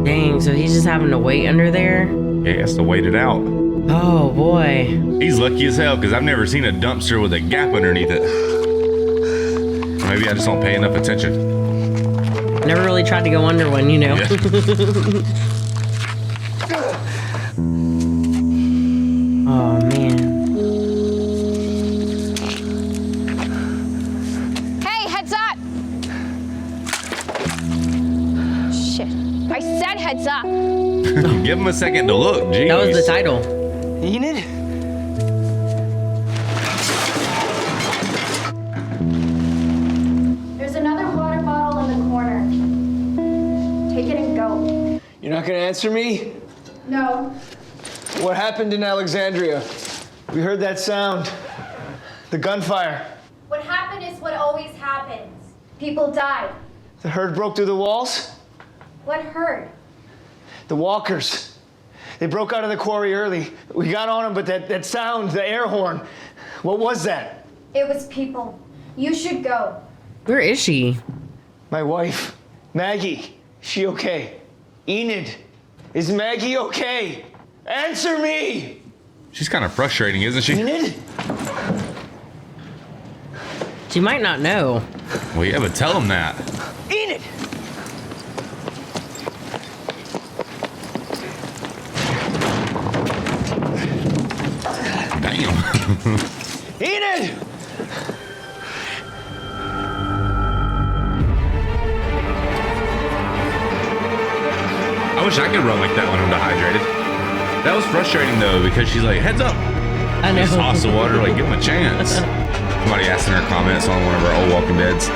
Dang, so he's just having to wait under there? Yeah, he has to wait it out. Oh, boy. He's lucky as hell because I've never seen a dumpster with a gap underneath it. Maybe I just don't pay enough attention. Never really tried to go under one, you know. Yeah. Oh, man. Hey, heads up! Shit. I said heads up. Give him a second to look. Jeez. That was the title. Enid? There's another water bottle in the corner. Take it and go. You're not gonna answer me? No. What happened in Alexandria? We heard that sound. The gunfire. What happened is what always happens. People died. The herd broke through the walls? What herd? The walkers. They broke out of the quarry early. We got on them, but that sound, the air horn, what was that? It was people. You should go. Where is she? My wife, Maggie. She okay? Enid, is Maggie okay? Answer me! She's kind of frustrating, isn't she? Enid? She might not know. Well, yeah, but tell him that. Enid! Damn. Enid! I wish I could run like that when I'm dehydrated. That was frustrating though because she's like, heads up. I know. Just toss the water, like give him a chance. Somebody asked in our comments on one of our old Walking Deads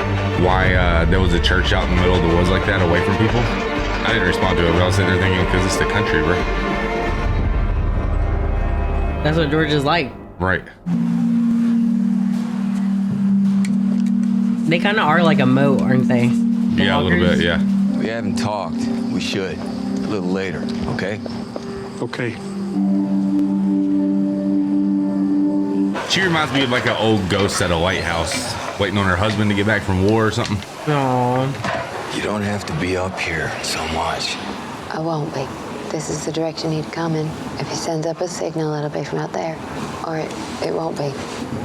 why there was a church out in the middle of the woods like that away from people. I didn't respond to it, but I was sitting there thinking, because it's the country, bro. That's what Georgia's like. Right. They kind of are like a moat, aren't they? Yeah, a little bit, yeah. We haven't talked. We should. A little later, okay? Okay. She reminds me of like an old ghost at a lighthouse, waiting on her husband to get back from war or something. Aww. You don't have to be up here so much. I won't be. This is the direction he'd come in. If he sends up a signal, it'll be from out there. Or it won't be.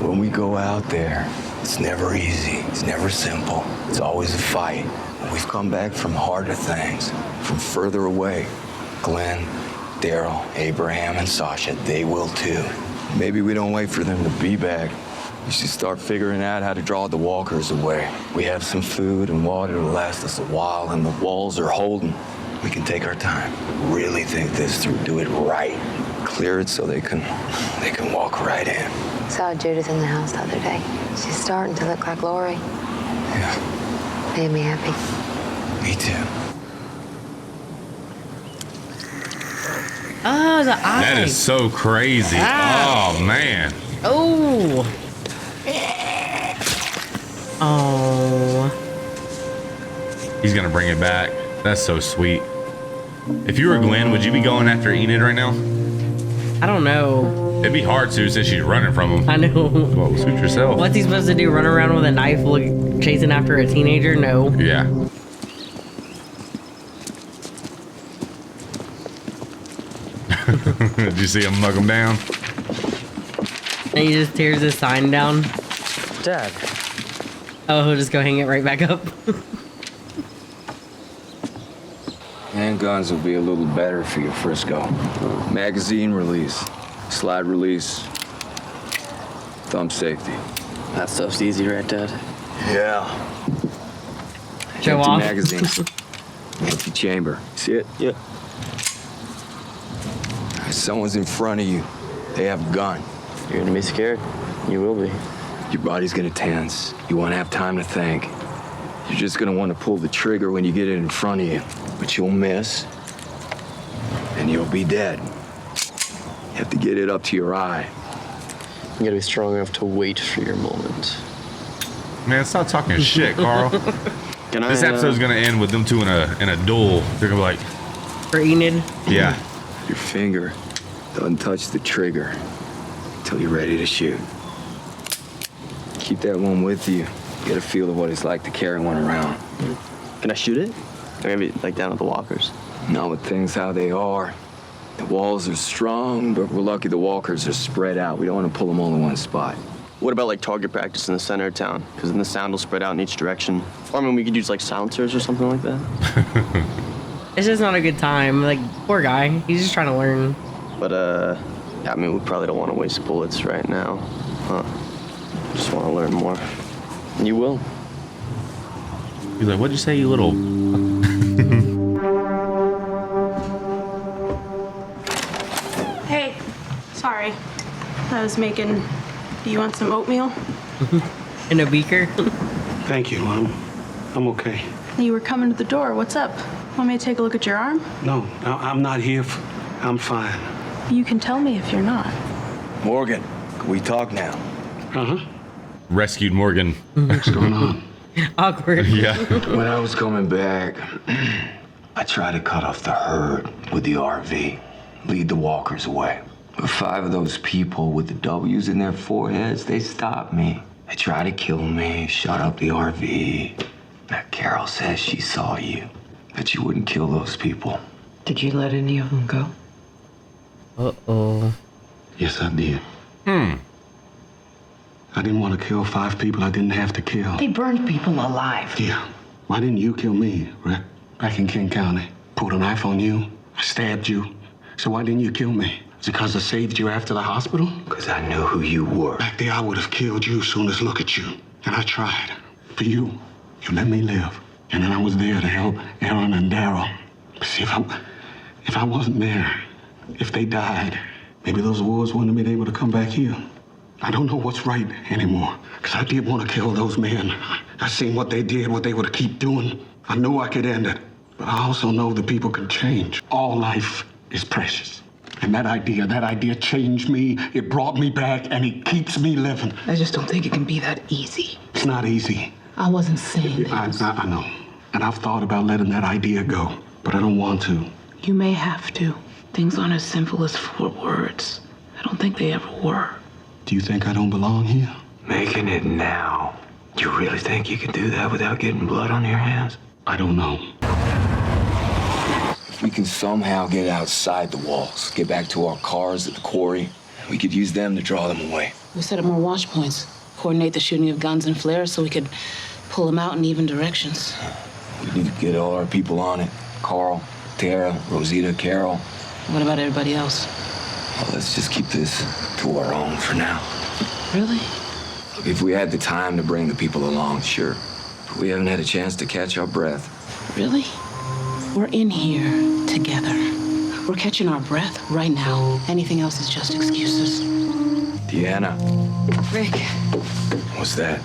When we go out there, it's never easy. It's never simple. It's always a fight. We've come back from harder things, from further away. Glenn, Daryl, Abraham, and Sasha, they will too. Maybe we don't wait for them to be back. We should start figuring out how to draw the walkers away. We have some food and water to last us a while, and the walls are holding. We can take our time, really think this through, do it right. Clear it so they can walk right in. Saw Judith in the house the other day. She's starting to look like Lori. Yeah. Made me happy. Me too. Oh, the eye. That is so crazy. Ah. Oh, man. Oh. Oh. He's going to bring it back. That's so sweet. If you were Glenn, would you be going after Enid right now? I don't know. It'd be hard to since she's running from him. I know. Well, suit yourself. What's he supposed to do? Run around with a knife chasing after a teenager? No. Yeah. Did you see him mug him down? And he just tears his sign down. Dad. Oh, he'll just go hang it right back up. Handguns will be a little better for your first go. Magazine release, slide release, thumb safety. That stuff's easy, right, Dad? Yeah. Show Empty off. magazine. Empty chamber. See it? Yeah. Someone's in front of you. They have a gun. You're gonna be scared. You will be. Your body's gonna tense. You won't have time to think. You're just gonna want to pull the trigger when you get it in front of you. But you'll miss, and you'll be dead. You have to get it up to your eye. You gotta be strong enough to wait for your moment. Man, stop talking shit, Carl. This episode's gonna end with them two in a duel. They're gonna be like, For Enid? Yeah. Your finger doesn't touch the trigger until you're ready to shoot. Keep that one with you. Get a feel of what it's like to carry one around. Can I shoot it? Or maybe like down at the walkers? Not with things how they are. The walls are strong, but we're lucky the walkers are spread out. We don't want to pull them all in one spot. What about like target practice in the center of town? Because then the sound will spread out in each direction. Or I mean, we could use like silencers or something like that. It's just not a good time. Like, poor guy. He's just trying to learn. But, I mean, we probably don't want to waste bullets right now. Huh? Just want to learn more. And you will. He's like, what'd you say, you little... Hey, sorry. I was making. Do you want some oatmeal? In a beaker? Thank you, I'm okay. You were coming to the door. What's up? Want me to take a look at your arm? No, I'm not here. I'm fine. You can tell me if you're not. Morgan, can we talk now? Uh-huh. Rescued Morgan. What's going on? Awkward. Yeah. When I was coming back, I tried to cut off the herd with the RV, lead the walkers away. But 5 of those people with the W's in their foreheads, they stopped me. They tried to kill me, shut up the RV. Now Carol says she saw you, that you wouldn't kill those people. Did you let any of them go? Uh-oh. Yes, I did. I didn't want to kill 5 people I didn't have to kill. They burned people alive. Yeah. Why didn't you kill me, Rick? Back in King County. Pulled a knife on you. I stabbed you. So why didn't you kill me? Is it because I saved you after the hospital? Because I knew who you were. Back there, I would have killed you as soon as look at you. And I tried. For you. You let me live. And then I was there to help Aaron and Daryl. See, if I wasn't there, if they died, maybe those wolves wouldn't have been able to come back here. I don't know what's right anymore. Because I did want to kill those men. I seen what they did, what they would keep doing. I knew I could end it. But I also know that people can change. All life is precious. And that idea changed me. It brought me back, and it keeps me living. I just don't think it can be that easy. It's not easy. I wasn't saying that. I know. And I've thought about letting that idea go, but I don't want to. You may have to. Things aren't as simple as 4 words. I don't think they ever were. Do you think I don't belong here? Making it now. You really think you can do that without getting blood on your hands? I don't know. If we can somehow get outside the walls, get back to our cars at the quarry, we could use them to draw them away. We set up more watch points, coordinate the shooting of guns and flares so we could pull them out in even directions. We need to get all our people on it. Carl, Tara, Rosita, Carol. What about everybody else? Well, let's just keep this to our own for now. Really? Look, if we had the time to bring the people along, sure. But we haven't had a chance to catch our breath. Really? We're in here together. We're catching our breath right now. Anything else is just excuses. Deanna. Rick. What's that?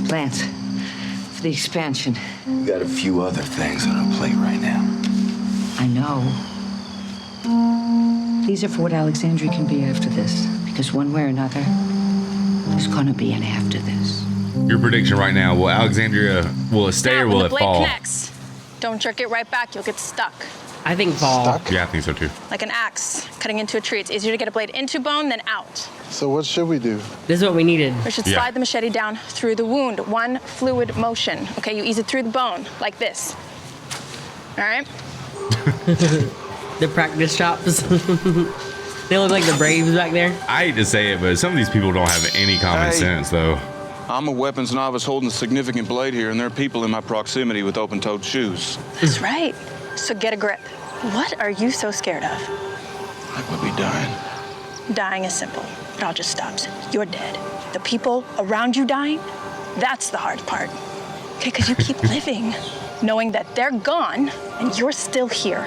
Plans for the expansion. We got a few other things on our plate right now. I know. These are for what Alexandria can be after this. Because one way or another, there's gonna be an after this. Your prediction right now, will Alexandria, will it stay or will it fall? Connects, don't jerk it right back, you'll get stuck. I think fall. Yeah, I think so too. Like an axe cutting into a tree. It's easier to get a blade into bone than out. So what should we do? This is what we needed. We should slide the machete down through the wound. One fluid motion. Okay, you ease it through the bone, like this. All right? The practice chops. They look like the Braves back there. I hate to say it, but some of these people don't have any common sense, though. I'm a weapons novice holding a significant blade here, and there are people in my proximity with open-toed shoes. That's right. So get a grip. What are you so scared of? I would be dying. Dying is simple. It all just stops. You're dead. The people around you dying, that's the hard part. Okay, because you keep living, knowing that they're gone and you're still here.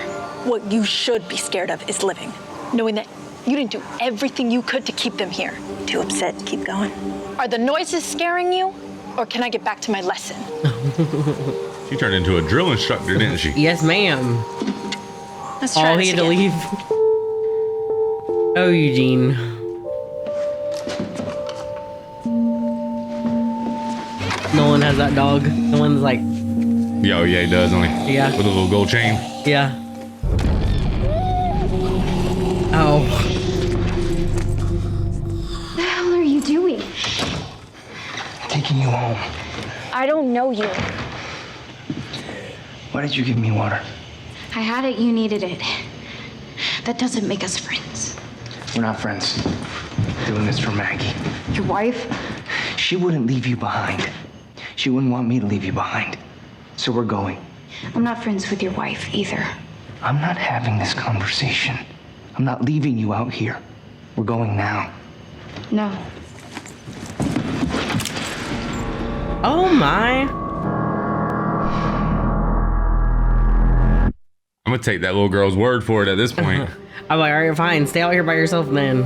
What you should be scared of is living, knowing that you didn't do everything you could to keep them here. Too upset to keep going. Are the noises scaring you, or can I get back to my lesson? She turned into a drill instructor, didn't she? Yes, ma'am. Let's try He this had to again. leave. Oh, Eugene. Nolan has that dog. Nolan's like, Yeah, he does, don't he? Yeah. With a little gold chain. yeah. Oh. What the hell are you doing? Taking you home. I don't know you. Why did you give me water? I had it, you needed it. That doesn't make us friends. We're not friends. Doing this for Maggie. Your wife? She wouldn't leave you behind. She wouldn't want me to leave you behind. So we're going. I'm not friends with your wife either. I'm not having this conversation. I'm not leaving you out here. We're going now. No. Oh my. I'm gonna take that little girl's word for it at this point. I'm like, all right, fine. Stay out here by yourself then.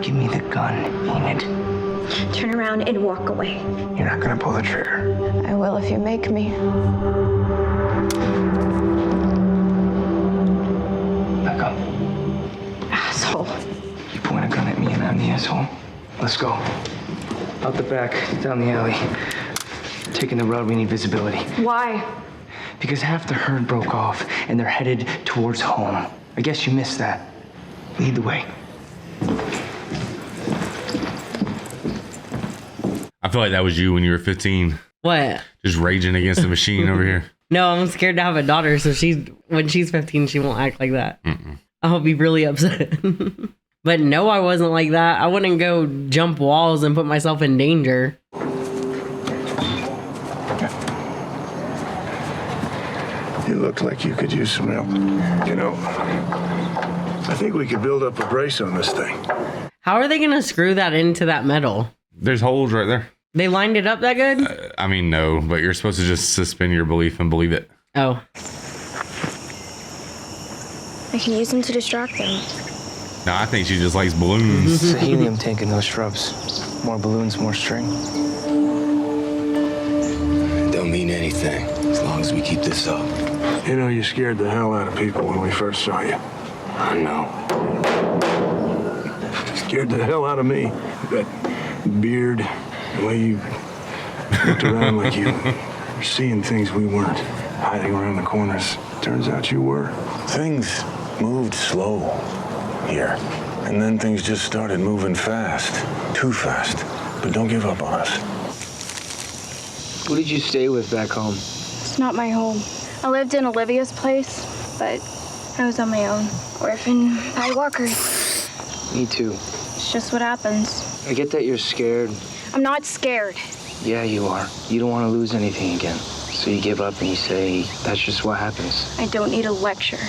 Give me the gun, Enid. Turn around and walk away. You're not gonna pull the trigger. I will if you make me. Back up. Asshole. You point a gun at me and I'm the asshole. Let's go. Out the back, down the alley. Taking the road, we need visibility. Why? Because half the herd broke off and they're headed towards home. I guess you missed that. Lead the way. I feel like that was you when you were 15. What? Just raging against the machine over here. No, I'm scared to have a daughter, so when she's 15, she won't act like that. I'll be really upset. But no, I wasn't like that. I wouldn't go jump walls and put myself in danger. You looked like you could use some help. You know, I think we could build up a brace on this thing. How are they going to screw that into that metal? There's holes right there. They lined it up that good? I mean, no, but you're supposed to just suspend your belief and believe it. Oh. I can use them to distract them. No, I think she just likes balloons. It's a helium tank in those shrubs. More balloons, more string. Don't mean anything as long as we keep this up. You know, you scared the hell out of people when we first saw you. I know. Scared the hell out of me. That beard, the way you looked around like you were seeing things we weren't, hiding around the corners. Turns out you were. Things moved slow here, and then things just started moving fast. Too fast. But don't give up on us. Who did you stay with back home? It's not my home. I lived in Olivia's place, but I was on my own. Orphan by walkers. Me too. It's just what happens. I get that you're scared. I'm not scared. Yeah, you are. You don't want to lose anything again. So you give up and you say, that's just what happens. I don't need a lecture.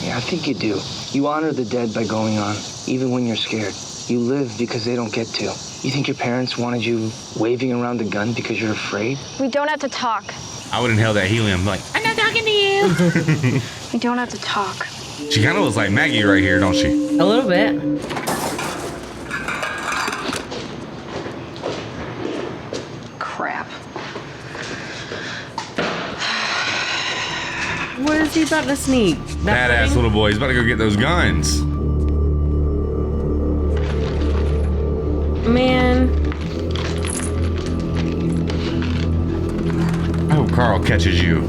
Yeah, I think you do. You honor the dead by going on, even when you're scared. You live because they don't get to. You think your parents wanted you waving around a gun because you're afraid? We don't have to talk. I would inhale that helium like, I'm not talking to you. We don't have to talk. she kind of looks like Maggie right here, don't she? A little bit. Crap. Where's he about to sneak? Badass little boy. He's about to go get those guns. Man. I hope Carl catches you.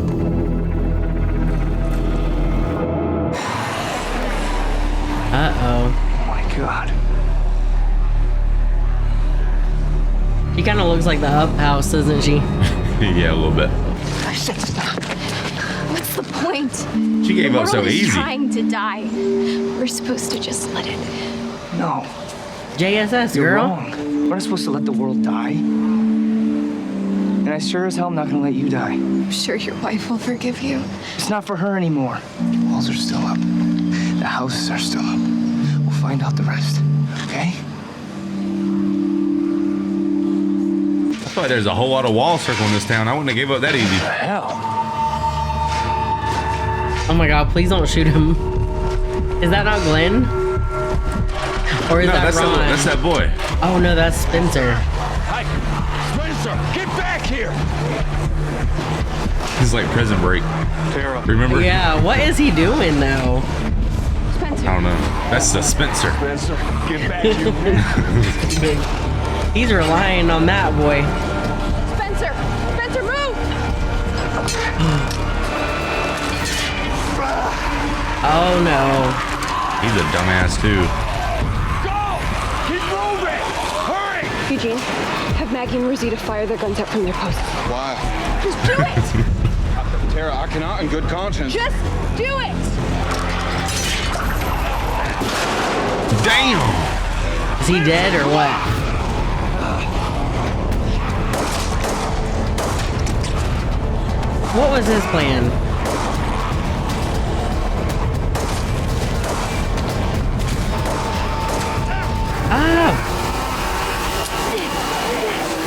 Uh-oh. Oh my God. She kind of looks like the Up House, doesn't she? Yeah, a little bit. I said stop. What's the point? She gave up so The world is easy. trying to die. We're supposed to just let it. No. JSS, You're girl. wrong. We're not supposed to let the world die. And I sure as hell am not gonna let you die. I'm sure your wife will forgive you. It's not for her anymore. The walls are still up. The houses are still up. We'll find out the rest, okay? I feel like there's a whole lot of walls circling this town. I wouldn't have gave up that easy. What the hell? Oh my God, please don't shoot him. Is that not Glenn? Or is No, that that's Ron? that's that boy. Oh no, that's Spencer. Hi, Spencer, get back here! He's like Prison Break. Tara. Remember? Yeah, what is he doing though? Spencer. I don't know. That's the Spencer. Spencer, get back here. He's relying on that boy. Spencer! Spencer, move! Oh no. He's a dumbass too. Keep moving! Hurry! Eugene, have Maggie and Rosita fire their guns out from their posts. Why? Just do it! Tara, I cannot in good conscience. Just do it! Damn! Is he dead or what? What was his plan? Ah!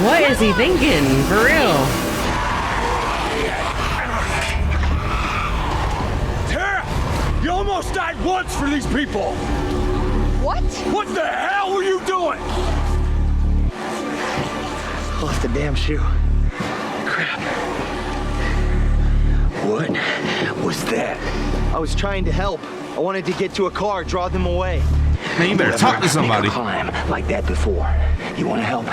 What is he thinking? For real? Tara! You almost died once for these people! What? What the hell were you doing? Lost the damn shoe. Crap. What was that? I was trying to help. I wanted to get to a car, draw them away. Man, you better talk to somebody. Climb like that before. You want to help?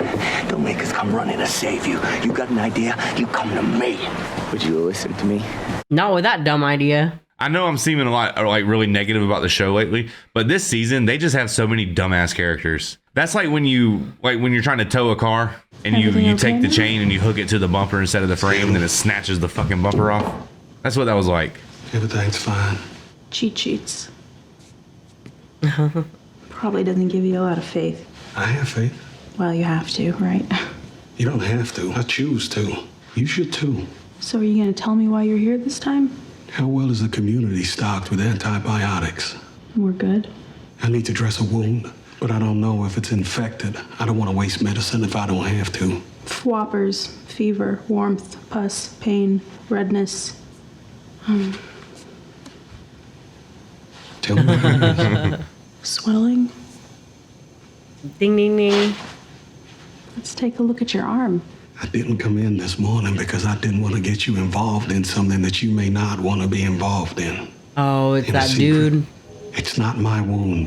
Don't make us come running to save you. You got an idea? You come to me. Would you listen to me? Not with that dumb idea. I know I'm seeming a lot like really negative about the show lately, but this season they just have so many dumbass characters. That's like when you're trying to tow a car and you take the chain and you hook it to the bumper instead of the frame, and then it snatches the fucking bumper off. That's what that was like. Everything's fine. Cheat sheets. Probably doesn't give you a lot of faith. I have faith. Well, you have to, right? You don't have to. I choose to. You should too. So are you going to tell me why you're here this time? How well is the community stocked with antibiotics? We're good. I need to dress a wound, but I don't know if it's infected. I don't want to waste medicine if I don't have to. Whoppers, fever, warmth, pus, pain, redness. Tell me what it is. Swelling. Ding, ding, ding. Let's take a look at your arm. I didn't come in this morning because I didn't want to get you involved in something that you may not want to be involved in. Oh, it's In a that secret. dude. It's not my wound.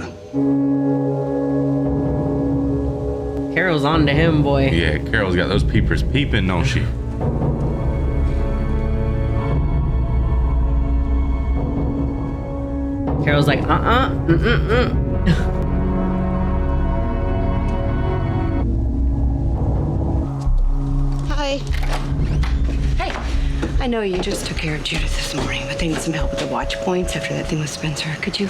Carol's on to him, boy. Yeah, Carol's got those peepers peeping, don't she? Carol's like, Hi. Hey. I know you just took care of Judith this morning, but they need some help with the watch points after that thing with Spencer. Could you?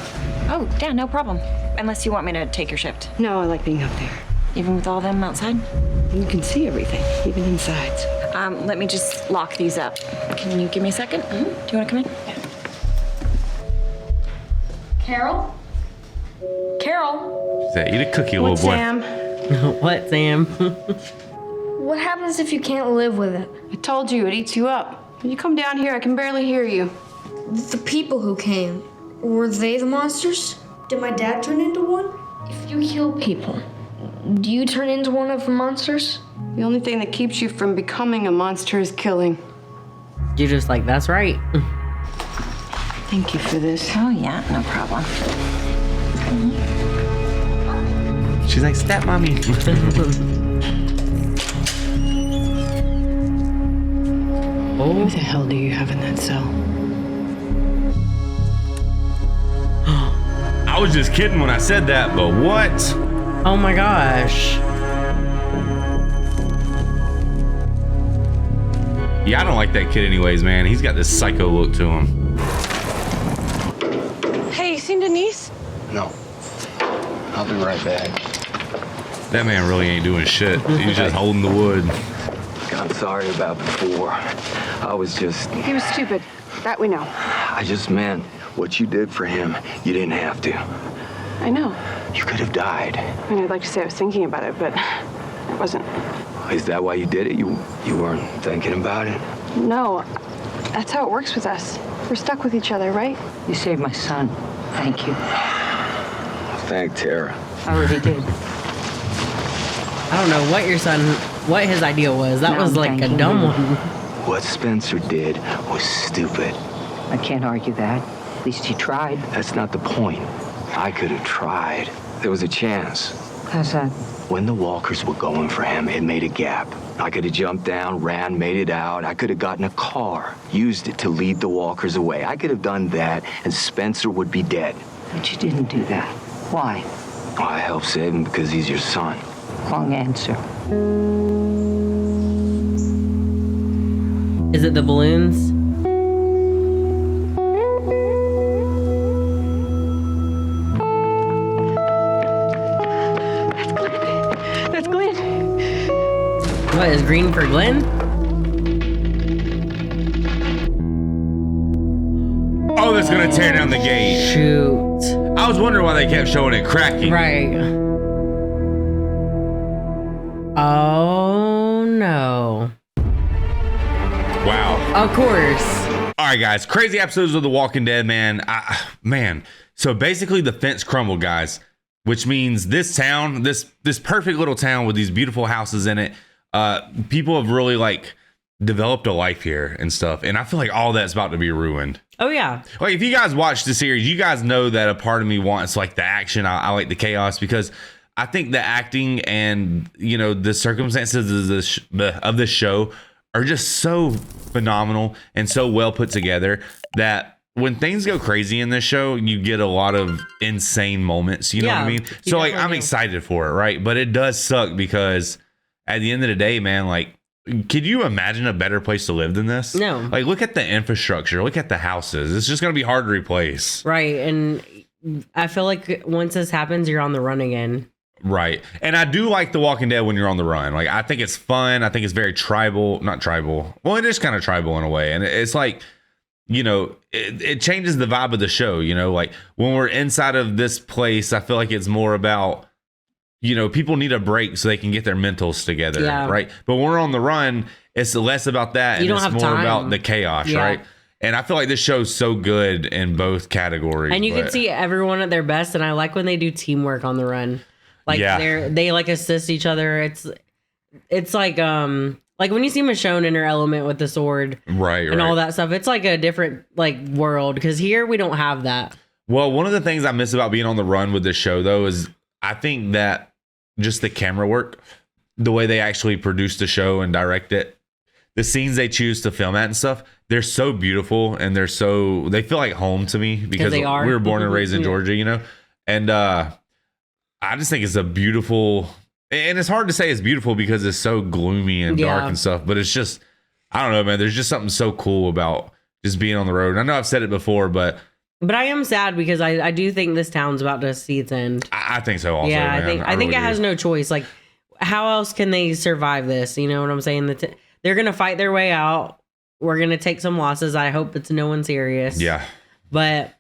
Oh, yeah, no problem. Unless you want me to take your shift. No, I like being up there. Even with all them outside? You can see everything, even inside. Let me just lock these up. Can you give me a second? Mm-hmm. Do you want to come in? Yeah. Carol? Carol? Say, eat a cookie, little boy. Sam? What, Sam? What happens if you can't live with it? I told you, it eats you up. When you come down here, I can barely hear you. The people who came, were they the monsters? Did my dad turn into one? If you kill people, do you turn into one of the monsters? The only thing that keeps you from becoming a monster is killing. You're just like, that's right. Thank you for this. Oh, yeah, no problem. She's like, step mommy. What the hell do you have in that cell? I was just kidding when I said that, but what? Oh my gosh. Yeah, I don't like that kid anyways, man. He's got this psycho look to him. Hey, you seen Denise? No. I'll be right back. That man really ain't doing shit. He's just holding the wood. I'm sorry about before. I was just... He was stupid. That we know. I just meant what you did for him, you didn't have to. I know. You could have died. I mean, I'd like to say I was thinking about it, but I wasn't. Is that why you did it? You weren't thinking about it? No. That's how it works with us. We're stuck with each other, right? You saved my son. Thank you. Thank Tara. I already did. I don't know what his idea was. That was like a dumb one. What Spencer did was stupid. I can't argue that. At least he tried. That's not the point. I could have tried. There was a chance. How's that? When the walkers were going for him, it made a gap. I could have jumped down, ran, made it out. I could have gotten a car, used it to lead the walkers away. I could have done that, and Spencer would be dead. But you didn't do that. Why? Oh, I helped save him because he's your son. Wrong answer. Is it the balloons? That's Glenn. What is green for Glenn? Oh, that's gonna tear down the gate. Shoot. I was wondering why they kept showing it cracking. Right. Oh no. Wow. Of course. All right, guys. Crazy episodes of The Walking Dead, man. Man. So basically the fence crumbled, guys, which means this town, this perfect little town with these beautiful houses in it, people have really like developed a life here and stuff. And I feel like all that's about to be ruined. Oh yeah. Like if you guys watch the series, you guys know that a part of me wants like the action. I like the chaos because I think the acting and, you know, the circumstances of this show are just so phenomenal and so well put together that when things go crazy in this show, you get a lot of insane moments. You know what I mean? So like I'm excited for it, right? But it does suck because at the end of the day, man, like, could you imagine a better place to live than this? No. Like, look at the infrastructure. Look at the houses. It's just going to be hard to replace. Right. And I feel like once this happens, you're on the run again. Right. And I do like The Walking Dead when you're on the run. Like, I think it's fun. I think it's very tribal. Not tribal. Well, it is kind of tribal in a way. And it's like, you know, it changes the vibe of the show. You know, like when we're inside of this place, I feel like it's more about, you know, people need a break so they can get their mentals together. Yeah. Right. But when we're on the run, it's less about that. You And don't it's have more time. about the chaos. Yeah. Right. And I feel like this show's so good in both categories. And you can see everyone at their best. And I like when they do teamwork on the run. Like they like assist each other. It's like when you see Michonne in her element with the sword, right, and all that stuff. It's like a different like world because here we don't have that. Well, one of the things I miss about being on the run with this show, though, is I think that just the camera work, the way they actually produce the show and direct it, the scenes they choose to film at and stuff, they're so beautiful and they feel like home to me because we were born and raised in Georgia, you know, and I just think it's a beautiful, and it's hard to say it's beautiful because it's so gloomy and dark and stuff, but it's just, I don't know, man. There's just something so cool about just being on the road. And I know I've said it before, but I am sad because I do think this town's about to see its end. I think so also. Yeah, man. I think really it has no choice. Like, how else can they survive this? You know what I'm saying? They're going to fight their way out. We're going to take some losses. I hope it's no one serious. Yeah. But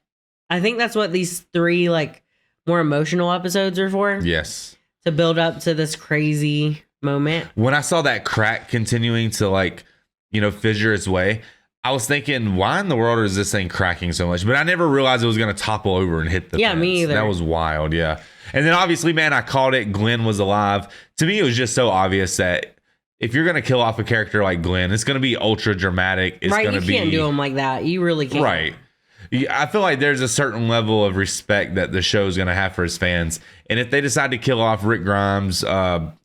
I think that's what these 3 like more emotional episodes are for. Yes. To build up to this crazy moment. When I saw that crack continuing to like, you know, fissure its way, I was thinking, why in the world is this thing cracking so much? But I never realized it was going to topple over and hit the fence. Me either. That was wild. Yeah. And then obviously, man, I called it. Glenn was alive. To me, it was just so obvious that if you're going to kill off a character like Glenn, it's going to be ultra dramatic. It's right. going to be. You can't do him like that. You really can't. Right. I feel like there's a certain level of respect that the show's going to have for his fans. And if they decide to kill off Rick Grimes,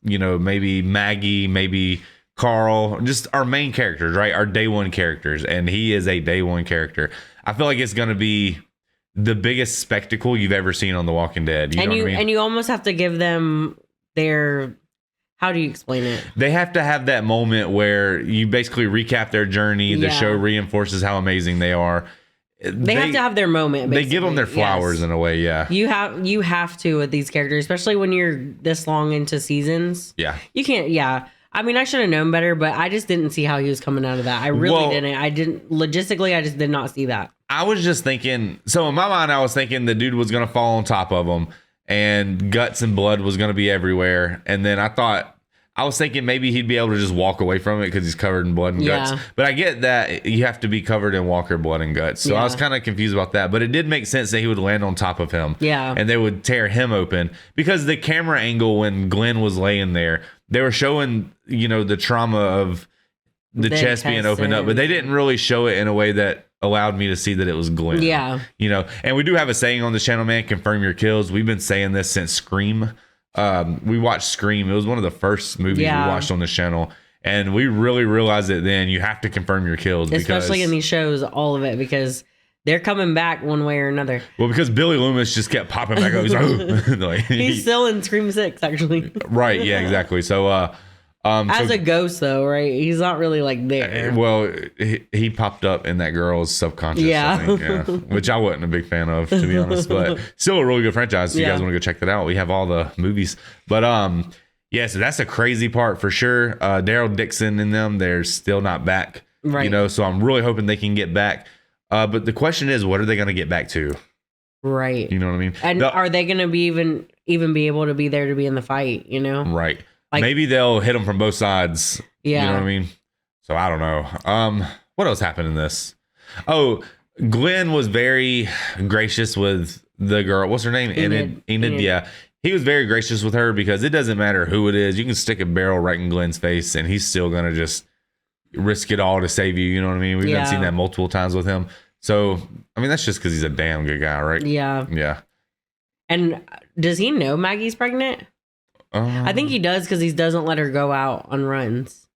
maybe Maggie, maybe Carl, just our main characters, right? Our day one characters. And he is a day one character. I feel like it's going to be the biggest spectacle you've ever seen on The Walking Dead. You know what I mean? And you almost have to give them their, how do you explain it? They have to have that moment where you basically recap their journey. The show reinforces how amazing they are. They have to have their moment. Basically. They give them their flowers in a way. Yeah. You have to with these characters, especially when you're this long into seasons. Yeah. You can't. Yeah. I mean, I should have known better, but I just didn't see how he was coming out of that. I really didn't. Logistically, I just did not see that. I was just thinking, so in my mind, I was thinking the dude was going to fall on top of him and guts and blood was going to be everywhere. And then I was thinking maybe he'd be able to just walk away from it because he's covered in blood and guts. But I get that you have to be covered in Walker blood and guts. So I was kind of confused about that. But it did make sense that he would land on top of him. Yeah. And they would tear him open because the camera angle when Glenn was laying there, they were showing, the trauma of the chest being opened up. But they didn't really show it in a way that allowed me to see that it was Glenn. Yeah. And we do have a saying on this channel, man, confirm your kills. We've been saying this since Scream. We watched Scream. It was one of the first movies we watched on this channel. And we really realized it then. You have to confirm your kills. Especially in these shows, all of it, because they're coming back one way or another. Well, because Billy Loomis just kept popping back up. He's like, he's still in Scream 6, actually. Right. Yeah, exactly. So, as a ghost, though, right? He's not really like there. Well, he popped up in that girl's subconscious, I think, which I wasn't a big fan of, to be honest. But still a really good franchise. If you guys want to go check that out, we have all the movies. But so that's a crazy part for sure. Daryl Dixon and them, they're still not back. Right. So I'm really hoping they can get back. But the question is, what are they going to get back to? Right. You know what I mean? And are they going to be even be able to be there to be in the fight? Right. Like, maybe they'll hit them from both sides. Yeah. You know what I mean? So I don't know. What else happened in this? Oh, Glenn was very gracious with the girl. What's her name? Enid. Yeah. He was very gracious with her because it doesn't matter who it is. You can stick a barrel right in Glenn's face and he's still going to just risk it all to save you. You know what I mean? We've seen that multiple times with him. So, I mean, that's just because he's a damn good guy, right? Yeah. Yeah. And does he know Maggie's pregnant? I think he does because he doesn't let her go out on runs.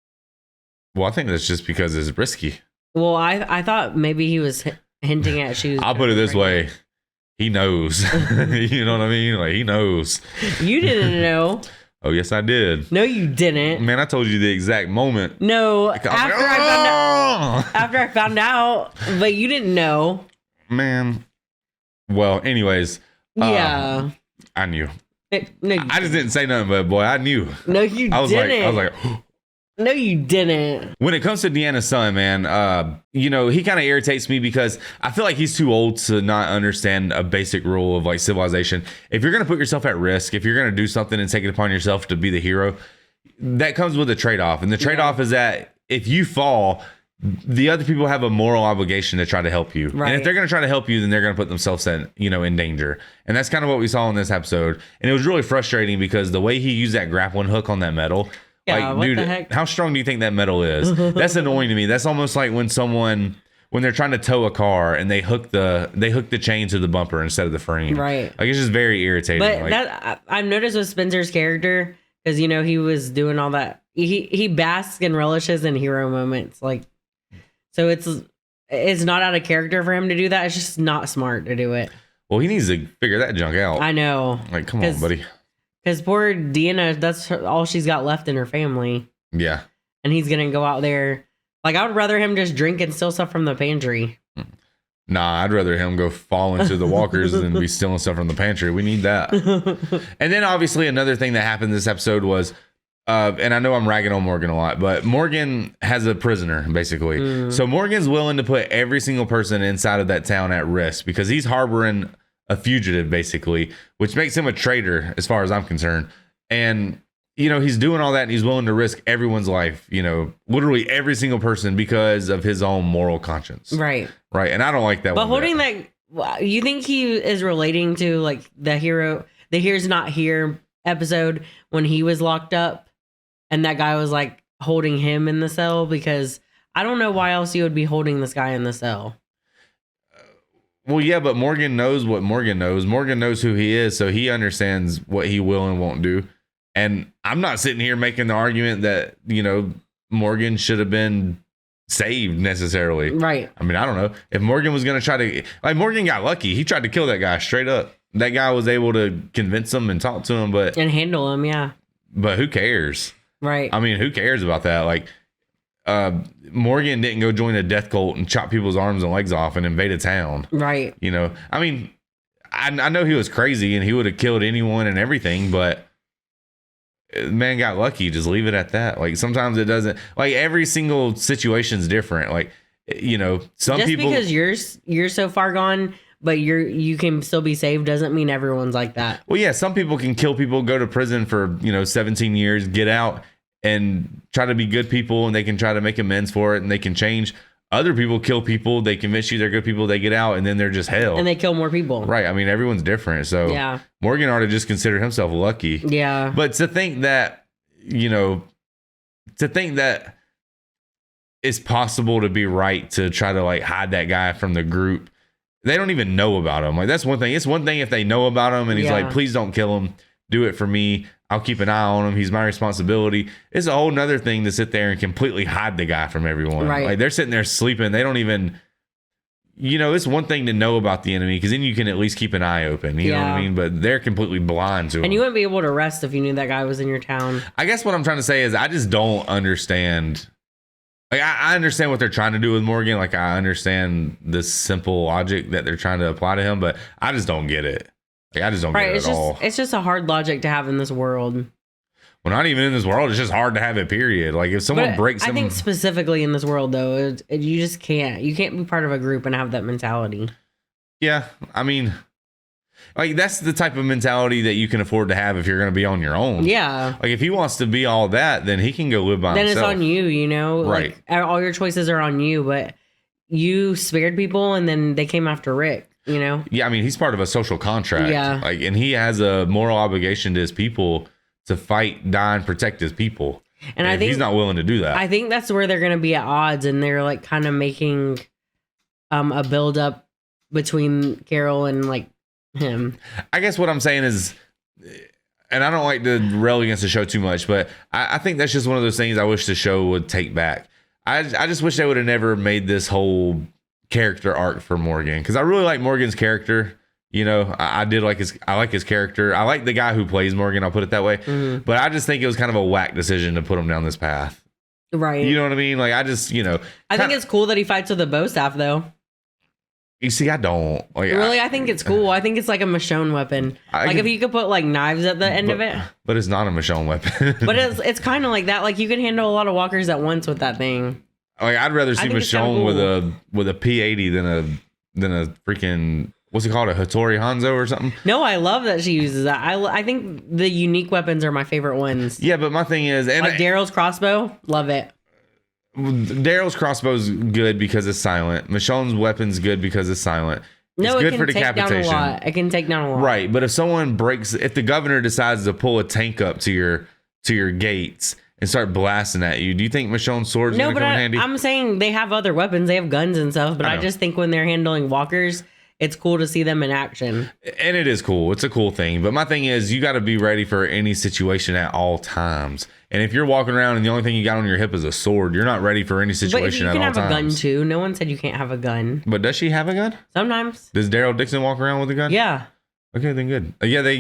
Well, I think that's just because it's risky. Well, I thought maybe he was hinting at she was. I'll put it this way. He knows. You know what I mean? Like, he knows. You didn't know. Oh, yes, I did. No, you didn't. Man, I told you the exact moment. No, after I found out, but you didn't know. Man. Well, anyways. Yeah. I knew. No, I just didn't say nothing, but boy, I knew. No, you didn't. I was like, no, you didn't. When it comes to Deanna's son, man, he kind of irritates me because I feel like he's too old to not understand a basic rule of like civilization. If you're going to put yourself at risk, if you're going to do something and take it upon yourself to be the hero, that comes with a trade-off. And the trade-off is that if you fall, the other people have a moral obligation to try to help you. Right. And if they're going to try to help you, then they're going to put themselves in danger. And that's kind of what we saw in this episode. And it was really frustrating because the way he used that grappling hook on that metal, what dude, the heck? How strong do you think that metal is? That's annoying to me. That's almost like when they're trying to tow a car and they hook the chain to the bumper instead of the frame. Right. Like, it's just very irritating. But that I've noticed with Spencer's character, because he was doing all that. He basks and relishes in hero moments. Like, so it's not out of character for him to do that. It's just not smart to do it. Well, he needs to figure that junk out. I know. Like, come on, buddy. Because poor Deanna, that's all she's got left in her family. Yeah. And he's going to go out there. Like, I would rather him just drink and steal stuff from the pantry. Nah, I'd rather him go fall into the walkers than be stealing stuff from the pantry. We need that. And then, obviously, another thing that happened this episode was, and I know I'm ragging on Morgan a lot, but Morgan has a prisoner, basically. So Morgan's willing to put every single person inside of that town at risk because he's harboring a fugitive, basically, which makes him a traitor as far as I'm concerned. And, he's doing all that and he's willing to risk everyone's life, literally every single person because of his own moral conscience. Right. Right. And I don't like that. But holding that, you think he is relating to like the Here's Not Here episode when he was locked up and that guy was like holding him in the cell? Because I don't know why else you would be holding this guy in the cell. Well, yeah, but Morgan knows what Morgan knows. Morgan knows who he is, so he understands what he will and won't do. And I'm not sitting here making the argument that, Morgan should have been saved necessarily. Right. I mean, I don't know. If Morgan was going to try to, Morgan got lucky. He tried to kill that guy straight up. That guy was able to convince him and talk to him, and handle him, yeah. But who cares? Right. I mean, who cares about that? Like, Morgan didn't go join a death cult and chop people's arms and legs off and invade a town. Right. I mean, I know he was crazy and he would have killed anyone and everything, but man got lucky. Just leave it at that. Like, sometimes it doesn't, like, every single situation's different. Like, some just people, because you're so far gone, but you can still be saved, doesn't mean everyone's like that. well, yeah, some people can kill people, go to prison for 17 years, get out and try to be good people, and they can try to make amends for it, and they can change. Other people kill people, they convince you they're good people, they get out, and then they're just hell, and they kill more people. Right. I mean, everyone's different. So yeah, Morgan ought to just consider himself lucky. Yeah. But to think that it's possible to be right to try to like hide that guy from the group. They don't even know about him. Like, that's one thing. It's one thing if they know about him and he's like, please don't kill him. Do it for me. I'll keep an eye on him. He's my responsibility. It's a whole nother thing to sit there and completely hide the guy from everyone. Right. Like, they're sitting there sleeping. They don't even, it's one thing to know about the enemy, because then you can at least keep an eye open. You know what I mean? But they're completely blind to him. And you wouldn't be able to rest if you knew that guy was in your town. I guess what I'm trying to say is I just don't understand. Like, I understand what they're trying to do with Morgan. Like, I understand the simple logic that they're trying to apply to him, but I just don't get it. Like, I just don't get it at all. It's just a hard logic to have in this world. Well, not even in this world. It's just hard to have it, period. Like, if someone breaks I think specifically in this world, though, you just can't. You can't be part of a group and have that mentality. Yeah. I mean, like, that's the type of mentality that you can afford to have if you're going to be on your own. Yeah. Like, if he wants to be all that, then he can go live by himself. Then it's on you, Right. Like, all your choices are on you, but you spared people and then they came after Rick, Yeah, I mean, he's part of a social contract. Yeah. Like, and he has a moral obligation to his people to fight, die, and protect his people. And I think he's not willing to do that. I think that's where they're going to be at odds, and they're like kind of making a build up between Carol and like him. I guess what I'm saying is, and I don't like to rail against the show too much, but I think that's just one of those things I wish the show would take back. I just wish they would have never made this whole character arc for Morgan, because I really like Morgan's character. I like his character. I like the guy who plays Morgan. I'll put it that way. Mm-hmm. But I just think it was kind of a whack decision to put him down this path. Right. You know what I mean? Like, I think it's cool that he fights with a bow staff, though. You see, I don't. Like, really, I think it's cool. I think it's like a Michonne weapon. If you could put like knives at the end of it. But it's not a Michonne weapon. But it's kind of like that. Like, you can handle a lot of walkers at once with that thing. Like, I'd rather see Michonne cool. with a P80 than a freaking, what's it called, a Hattori Hanzo or something? No, I love that she uses that. I think the unique weapons are my favorite ones. Yeah, but my thing is, like Daryl's crossbow, love it. Daryl's crossbow's good because it's silent. Michonne's weapon's good because it's silent. No, it's good it for can take down a lot. It can take down a lot. Right, but if the governor decides to pull a tank up to your gates and start blasting at you, do you think Michonne's sword's gonna come in handy? I'm saying they have other weapons. They have guns and stuff, but I just think when they're handling walkers, it's cool to see them in action. And it is cool. It's a cool thing. But my thing is, you got to be ready for any situation at all times. And if you're walking around and the only thing you got on your hip is a sword, you're not ready for any situation at all times. But you can have a gun too. No one said you can't have a gun. But does she have a gun? Sometimes. Does Daryl Dixon walk around with a gun? Yeah. Okay, then good. Yeah, they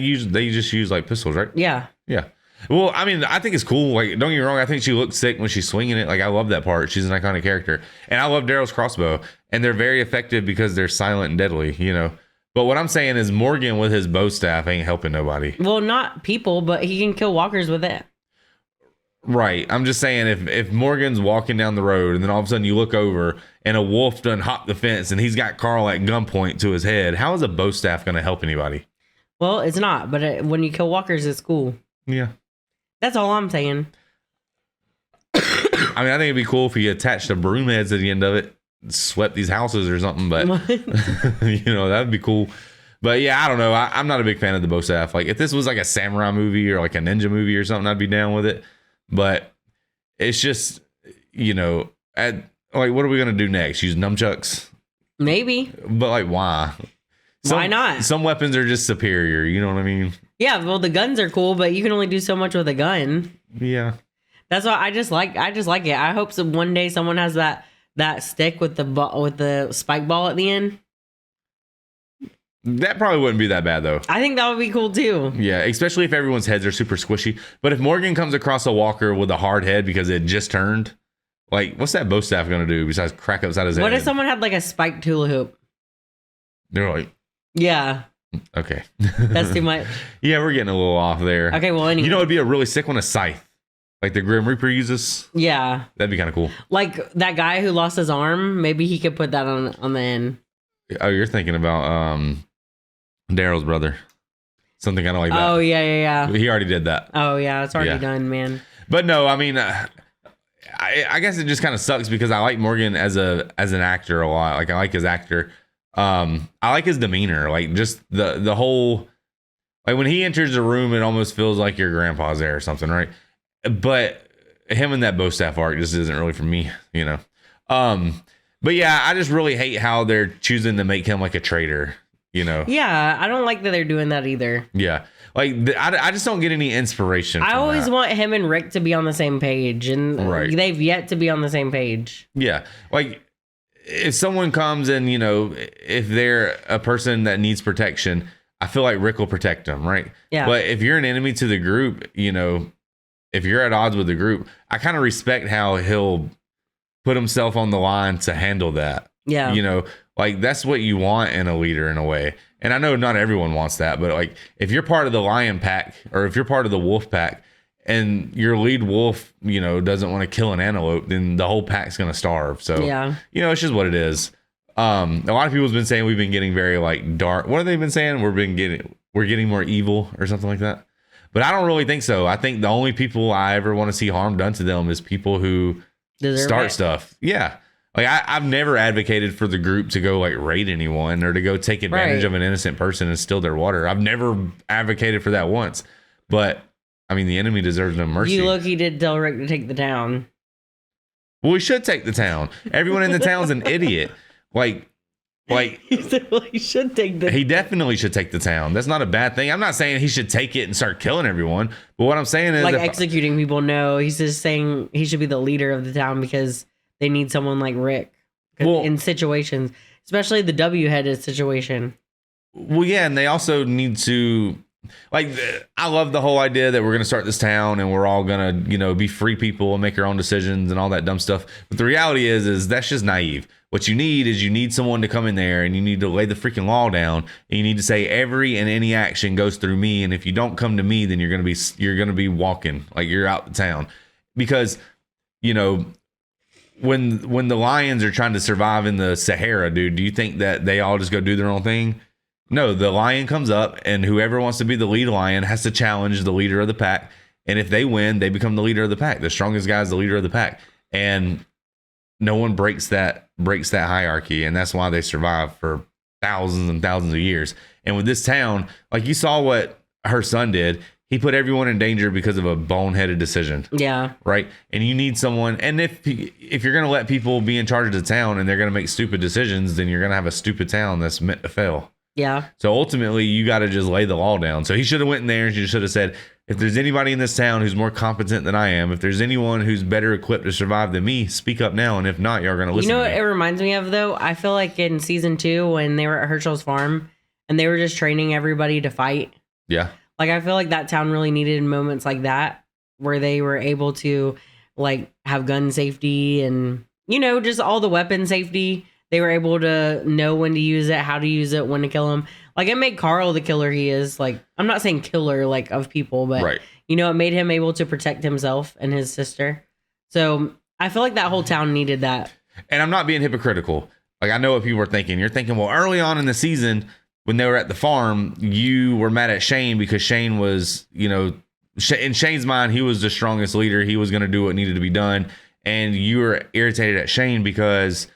just use like pistols, right? Yeah. Yeah. Well, I mean, I think it's cool. Like, don't get me wrong. I think she looks sick when she's swinging it. Like, I love that part. She's an iconic character. And I love Daryl's crossbow. And they're very effective because they're silent and deadly, But what I'm saying is Morgan with his bow staff ain't helping nobody. Well, not people, but he can kill walkers with it. Right. I'm just saying if Morgan's walking down the road and then all of a sudden you look over and a wolf done hopped the fence and he's got Carl at gunpoint to his head, how is a bow staff going to help anybody? Well, it's not. But when you kill walkers, it's cool. Yeah. That's all I'm saying. I mean, I think it'd be cool if he attached the broom heads at the end of it, swept these houses or something, but that'd be cool. But yeah, I don't know. I'm not a big fan of the bow staff. Like, if this was like a samurai movie or like a ninja movie or something, I'd be down with it. But it's just, like, what are we gonna do next? Use nunchucks? Maybe. But like, why? Why not? Some weapons are just superior. You know what I mean? Yeah, well, the guns are cool, but you can only do so much with a gun. Yeah. That's why I just like it. I hope so one day someone has that stick with the spike ball at the end. That probably wouldn't be that bad though. I think that would be cool too. Yeah, especially if everyone's heads are super squishy. But if Morgan comes across a walker with a hard head because it just turned, like, what's that bow staff gonna do besides crack upside his head? What if someone had like a spiked hula hoop? They're like, yeah, okay, that's too much. Yeah, we're getting a little off there. Okay, well, anyway, you know, it'd be a really sick one, a scythe, like the Grim Reaper uses. Yeah, that'd be kind of cool. Like that guy who lost his arm, maybe he could put that on the end. Oh, you're thinking about Daryl's brother, something kind of like that. Oh yeah. He already did that. Oh yeah, it's already done, man. But no, I mean, I guess it just kind of sucks because I like Morgan as an actor a lot. Like I like his actor. I like his demeanor. Like just the whole, like when he enters the room, it almost feels like your grandpa's there or something, right? But him and that bow staff arc just isn't really for me, you know. But yeah, I just really hate how they're choosing to make him like a traitor. You know? Yeah, I don't like that they're doing that either. Yeah. Like, I just don't get any inspiration. I always want him and Rick to be on the same page, and they've yet to be on the same page. Yeah. Like, if someone comes and, you know, if they're a person that needs protection, I feel like Rick will protect them, right? Yeah. But if you're an enemy to the group, you know, if you're at odds with the group, I kind of respect how he'll put himself on the line to handle that. Yeah. You know, like that's what you want in a leader in a way. And I know not everyone wants that, but like if you're part of the lion pack or if you're part of the wolf pack and your lead wolf, you know, doesn't want to kill an antelope, then the whole pack's going to starve. So, yeah, you know, it's just what it is. A lot of people's been saying we've been getting very like dark. What have they been saying? We're getting more evil or something like that. But I don't really think so. I think the only people I ever want to see harm done to them is people who start stuff. Yeah. Like I've never advocated for the group to go like raid anyone or to go take advantage of an innocent person and steal their water. I've never advocated for that once. But I mean, the enemy deserves no mercy. You look, he did tell Rick to take the town. Well, he should take the town. Everyone in the town's an idiot. Like he said, well, he should take the. He definitely should take the town. That's not a bad thing. I'm not saying he should take it and start killing everyone. But what I'm saying is, like executing people. No, he's just saying he should be the leader of the town because they need someone like Rick in situations, especially the W-headed situation. Well, yeah, and they also need to, like, I love the whole idea that we're going to start this town and we're all going to, you know, be free people and make our own decisions and all that dumb stuff. But the reality is that's just naive. What you need someone to come in there and you need to lay the freaking law down and you need to say every and any action goes through me. And if you don't come to me, then you're going to be walking like you're out the town because, you know, when the lions are trying to survive in the Sahara, dude, do you think that they all just go do their own thing? No, the lion comes up and whoever wants to be the lead lion has to challenge the leader of the pack. And if they win, they become the leader of the pack. The strongest guy is the leader of the pack. And no one breaks that hierarchy. And that's why they survive for thousands and thousands of years. And with this town, like you saw what her son did. He put everyone in danger because of a boneheaded decision. Yeah. Right. And you need someone. And if you're going to let people be in charge of the town and they're going to make stupid decisions, then you're going to have a stupid town that's meant to fail. Yeah. So ultimately, you got to just lay the law down. So he should have went in there and he should have said, if there's anybody in this town who's more competent than I am, if there's anyone who's better equipped to survive than me, speak up now. And if not, you're going to listen. You know to what me. it reminds me of, though? I feel like in season 2, when they were at Herschel's farm and they were just training everybody to fight. Yeah. Like, I feel like that town really needed moments like that where they were able to, like, have gun safety and, you know, just all the weapon safety. They were able to know when to use it, how to use it, when to kill him. Like, it made Carl the killer he is. Like, I'm not saying killer, like, of people, but, you know, it made him able to protect himself and his sister. So I feel like that whole town needed that. And I'm not being hypocritical. Like, I know what people are thinking. You're thinking, well, early on in the season, when they were at the farm, you were mad at Shane because Shane was, you know, in Shane's mind, he was the strongest leader. He was going to do what needed to be done. And you were irritated at Shane because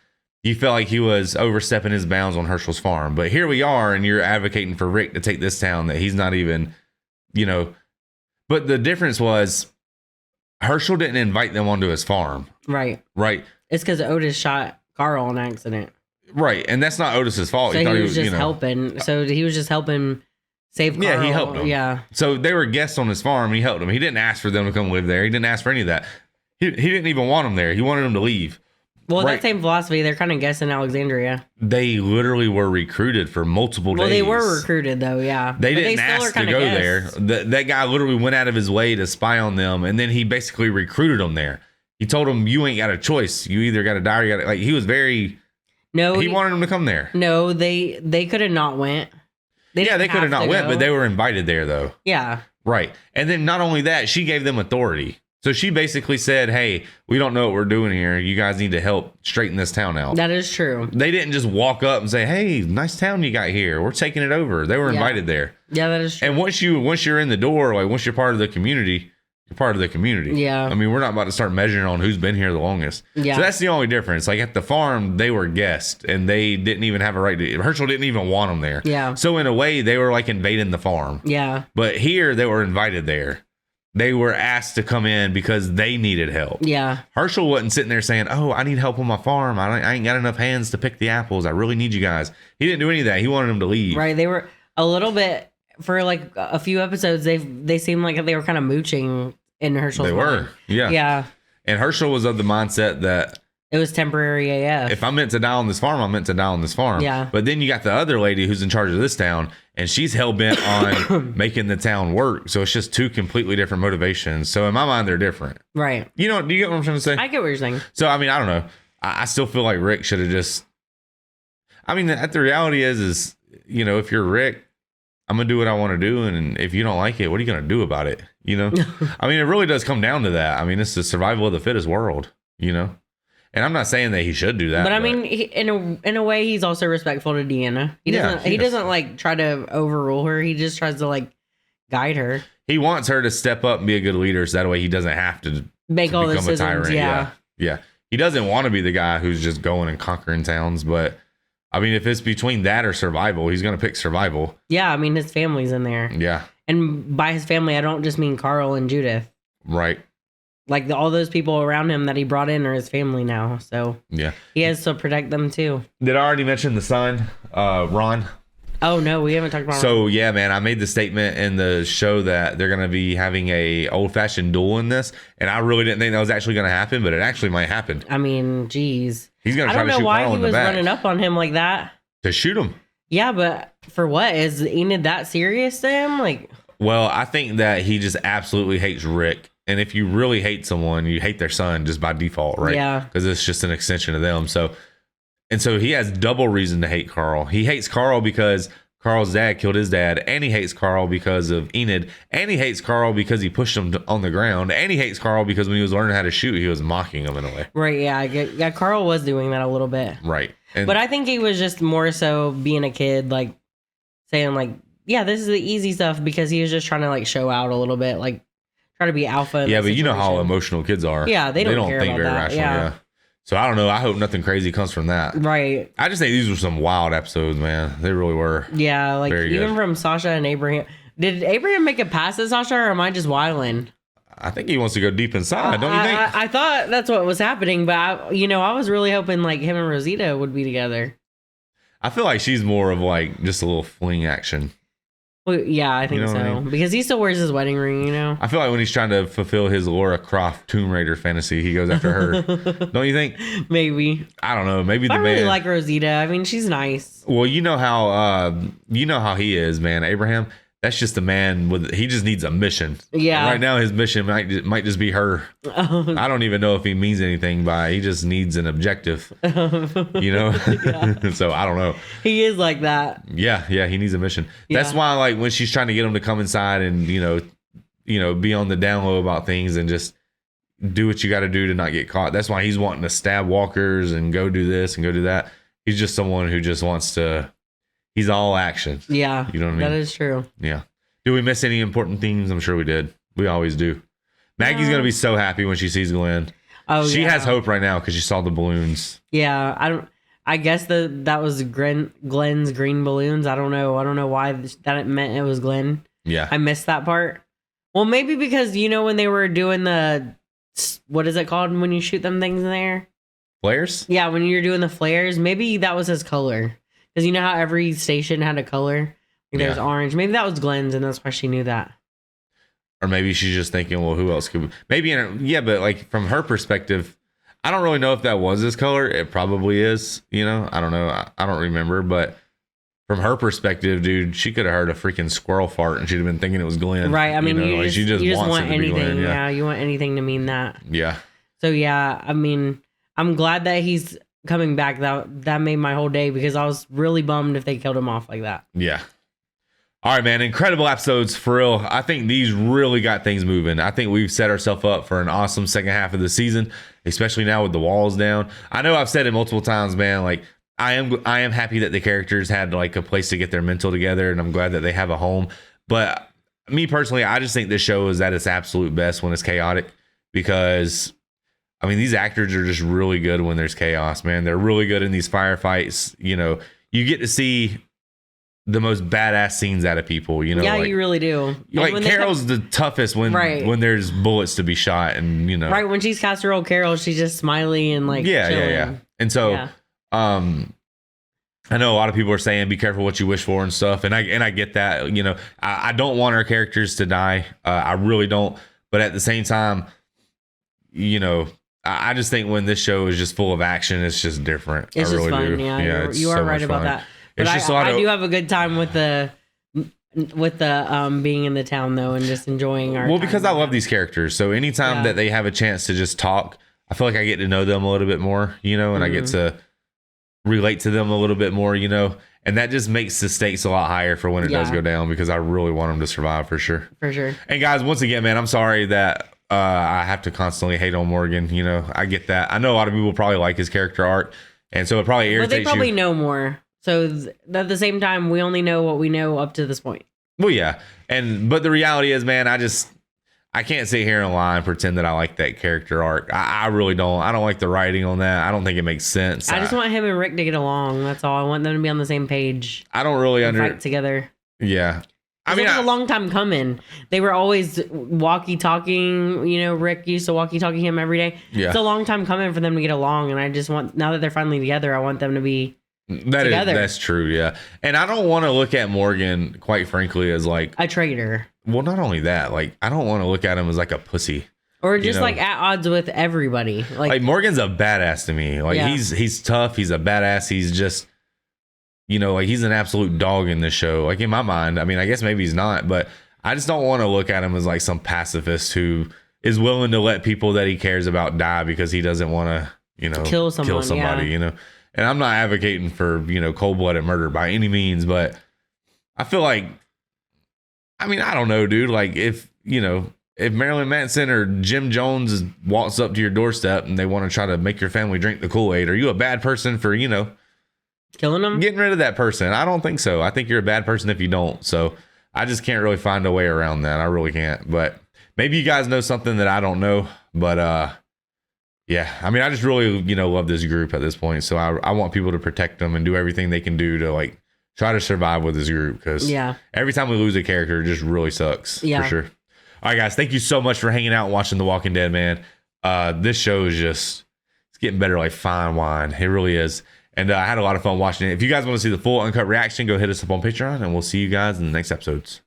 you felt like he was overstepping his bounds on Herschel's farm. But here we are, and you're advocating for Rick to take this town that he's not even, you know. But the difference was Herschel didn't invite them onto his farm. Right. Right. It's because Otis shot Carl on accident. Right, and that's not Otis's fault. So he thought he was just you know, helping. So he was just helping save Carl. Yeah, he helped them. Yeah. So they were guests on his farm. He helped them. He didn't ask for them to come live there. He didn't ask for any of that. He didn't even want them there. He wanted them to leave. Well, Right. that same philosophy, they're kind of guests in Alexandria. They literally were recruited for multiple days. Well, they were recruited, though, yeah. They But didn't still are ask to kinda go guests. there. That guy literally went out of his way to spy on them, and then he basically recruited them there. He told them, "You ain't got a choice. You either got to die or you got to." Like, he was very. No, he wanted them to come there. No, they could have not went. They could have have not to went, go. but they were invited there though. Yeah. Right. And then not only that, she gave them authority. So she basically said, "Hey, we don't know what we're doing here. You guys need to help straighten this town out." That is true. They didn't just walk up and say, "Hey, nice town you got here. We're taking it over." They were Yeah. invited there. Yeah, that is true. And once you're in the door, like once you're part of the community, you're part of the community. Yeah. I mean, we're not about to start measuring on who's been here the longest. Yeah. So that's the only difference. Like at the farm, they were guests and they didn't even have a right to. Herschel didn't even want them there. Yeah. So in a way, they were like invading the farm. Yeah. But here, they were invited there. They were asked to come in because they needed help. Yeah. Herschel wasn't sitting there saying, "Oh, I need help on my farm. I ain't got enough hands to pick the apples. I really need you guys." He didn't do any of that. He wanted them to leave. Right. They were a little bit for like a few episodes. They seemed like they were kind of mooching in Herschel's They mind. were. Yeah. Yeah. And Herschel was of the mindset that it was temporary AF. if I'm meant to die on this farm, I'm meant to die on this farm. Yeah. But then you got the other lady who's in charge of this town, and she's hell bent on making the town work. So it's just two completely different motivations. So in my mind, they're different. Right. You know, do you get what I'm trying to say? I get what you're saying. So I mean, I don't know. I still feel like Rick should have just. I mean, the reality is you know, if you're Rick, I'm gonna do what I want to do, and if you don't like it, what are you gonna do about it? You know, I mean, it really does come down to that. I mean, it's the survival of the fittest world. You know, and I'm not saying that he should do that. But I mean, in a way, he's also respectful to Deanna. He doesn't. Yeah, He yes. doesn't like try to overrule her. He just tries to like guide her. He wants her to step up and be a good leader, so that way he doesn't have to Make all become decisions, yeah. Yeah. He doesn't want to be the guy who's just going and conquering towns, but I mean, if it's between that or survival, he's going to pick survival. Yeah, I mean, his family's in there. Yeah. And by his family, I don't just mean Carl and Judith. Right. Like all those people around him that he brought in are his family now. So Yeah. he has to protect them too. Did I already mention the son, Ron? Oh no, we haven't talked about. So yeah, man, I made the statement in the show that they're going to be having a old fashioned duel in this, and I really didn't think that was actually going to happen, but it actually might happen. I mean, geez, He's going to try to I don't shoot know why Carl he in the was back running up on him like that. to shoot him. Yeah, but for what? Is Enid that serious to him? Like, Well, I think that he just absolutely hates Rick. And if you really hate someone, you hate their son just by default, right? Yeah. Because it's just an extension of them. So he has double reason to hate Carl. He hates Carl because Carl's dad killed his dad, and he hates Carl because of Enid, and he hates Carl because he pushed him on the ground, and he hates Carl because when he was learning how to shoot, he was mocking him in a way. right? Yeah, I get. Yeah, Carl was doing that a little bit, Right. And but I think he was just more so being a kid, like saying like, "Yeah, this is the easy stuff," because he was just trying to like show out a little bit, like try to be alpha. in yeah, the but you know how situation. emotional kids are. Yeah, they don't care think about very that, rationally. yeah. Yeah. So I don't know. I hope nothing crazy comes from that. Right. I just think these were some wild episodes, man. They really were. Yeah, like Very even good. from Sasha and Abraham. Did Abraham make it past it, Sasha, or am I just wilding? I think he wants to go deep inside, don't you think? I thought that's what was happening, but I was really hoping like him and Rosita would be together. I feel like she's more of like just a little fling action. Well, yeah, I think You know so. what I mean? Because he still wears his wedding ring, you know? I feel like when he's trying to fulfill his Laura Croft Tomb Raider fantasy, he goes after her. Don't you think? Maybe. I don't know. Maybe But the I really man. like Rosita. I mean, she's nice. Well, you know how he is, man. Abraham. That's just a man with. He just needs a mission. Yeah. Right now, his mission might just be her. I don't even know if he means anything by. He just needs an objective. You know. So I don't know. He is like that. Yeah, he needs a mission. That's Yeah. why, like, when she's trying to get him to come inside and be on the down low about things and just do what you got to do to not get caught. That's why he's wanting to stab walkers and go do this and go do that. He's just someone who just wants to. He's all action. Yeah. You know what I mean? That is true. Yeah. Do we miss any important themes? I'm sure we did. We always do. Maggie's gonna be so happy when she sees Glenn. Oh, she yeah. has hope right now because she saw the balloons. Yeah. I guess that was Glenn's green balloons. I don't know why that it meant it was Glenn. Yeah. I missed that part. Well, maybe because when they were doing the, what is it called when you shoot them things in there? Flares? Yeah, when you're doing the flares, maybe that was his color. Because you know how every station had a color? Like there's orange. Maybe that was Glenn's, and that's why she knew that. Or maybe she's just thinking, well, who else could? Maybe, but like from her perspective, I don't really know if that was his color. It probably is. I don't know. I don't remember. But from her perspective, dude, she could have heard a freaking squirrel fart and she'd have been thinking it was Glenn. Right. I mean, you just wants want it to anything. be Glenn. Yeah, you want anything to mean that. Yeah. So yeah, I mean, I'm glad that he's coming back. That made my whole day because I was really bummed if they killed him off like that. Yeah. All right, man. Incredible episodes for real. I think these really got things moving. I think we've set ourselves up for an awesome second half of the season, especially now with the walls down. I know I've said it multiple times, man. Like I am happy that the characters had like a place to get their mental together, and I'm glad that they have a home. But me personally, I just think this show is at its absolute best when it's chaotic because I mean, these actors are just really good when there's chaos, man. They're really good in these firefights. You get to see the most badass scenes out of people, Yeah, like, you really do. Like Carol's the toughest when there's bullets to be shot, and right when she's casserole Carol, she's just smiley and like yeah. And so, I know a lot of people are saying be careful what you wish for and stuff, and I get that. I don't want our characters to die. I really don't. But at the same time, I just think when this show is just full of action, it's just different. It's I really just fun. do. Yeah, you are right about that. But I do have a good time with the being in the town though, and just enjoying our. Well, because I love these characters, so anytime that they have a chance to just talk, I feel like I get to know them a little bit more, and I get to relate to them a little bit more, and that just makes the stakes a lot higher for when it does go down because I really want them to survive for sure. For sure. And guys, once again, man, I'm sorry that I have to constantly hate on Morgan. I get that. I know a lot of people probably like his character arc, and so it probably irritates you. But they probably know more. So at the same time, we only know what we know up to this point. Well, yeah. But the reality is, man, I can't sit here and lie and pretend that I like that character arc. I really don't. I don't like the writing on that. I don't think it makes sense. I just want him and Rick to get along. That's all. I want them to be on the same page. I don't really fight together. Yeah. I mean, it was a long time coming. They were always walkie-talking. Rick used to walkie-talkie him every day. Yeah. It's a long time coming for them to get along. And I just want, now that they're finally together, I want them to be together. That's true, yeah. And I don't want to look at Morgan, quite frankly, as like a traitor. Well, not only that, like I don't want to look at him as like a pussy. Or just like at odds with everybody. Like Morgan's a badass to me. Like he's tough, he's a badass, he's just like he's an absolute dog in this show. Like in my mind. I mean, I guess maybe he's not, but I just don't want to look at him as like some pacifist who is willing to let people that he cares about die because he doesn't want to, kill somebody, And I'm not advocating for, cold-blooded murder by any means, but I feel like, I mean, I don't know, dude. Like if Marilyn Manson or Jim Jones walks up to your doorstep and they want to try to make your family drink the Kool-Aid, are you a bad person for, killing them? Getting rid of that person? I don't think so. I think you're a bad person if you don't. So I just can't really find a way around that. I really can't. But maybe you guys know something that I don't know. But yeah, I mean, I just really, love this group at this point. So I want people to protect them and do everything they can do to like try to survive with this group. Because every time we lose a character, it just really sucks. Yeah. For sure. All right, guys, thank you so much for hanging out and watching The Walking Dead, man. This show is it's getting better like fine wine. It really is. And I had a lot of fun watching it. If you guys want to see the full uncut reaction, go hit us up on Patreon, and we'll see you guys in the next episodes.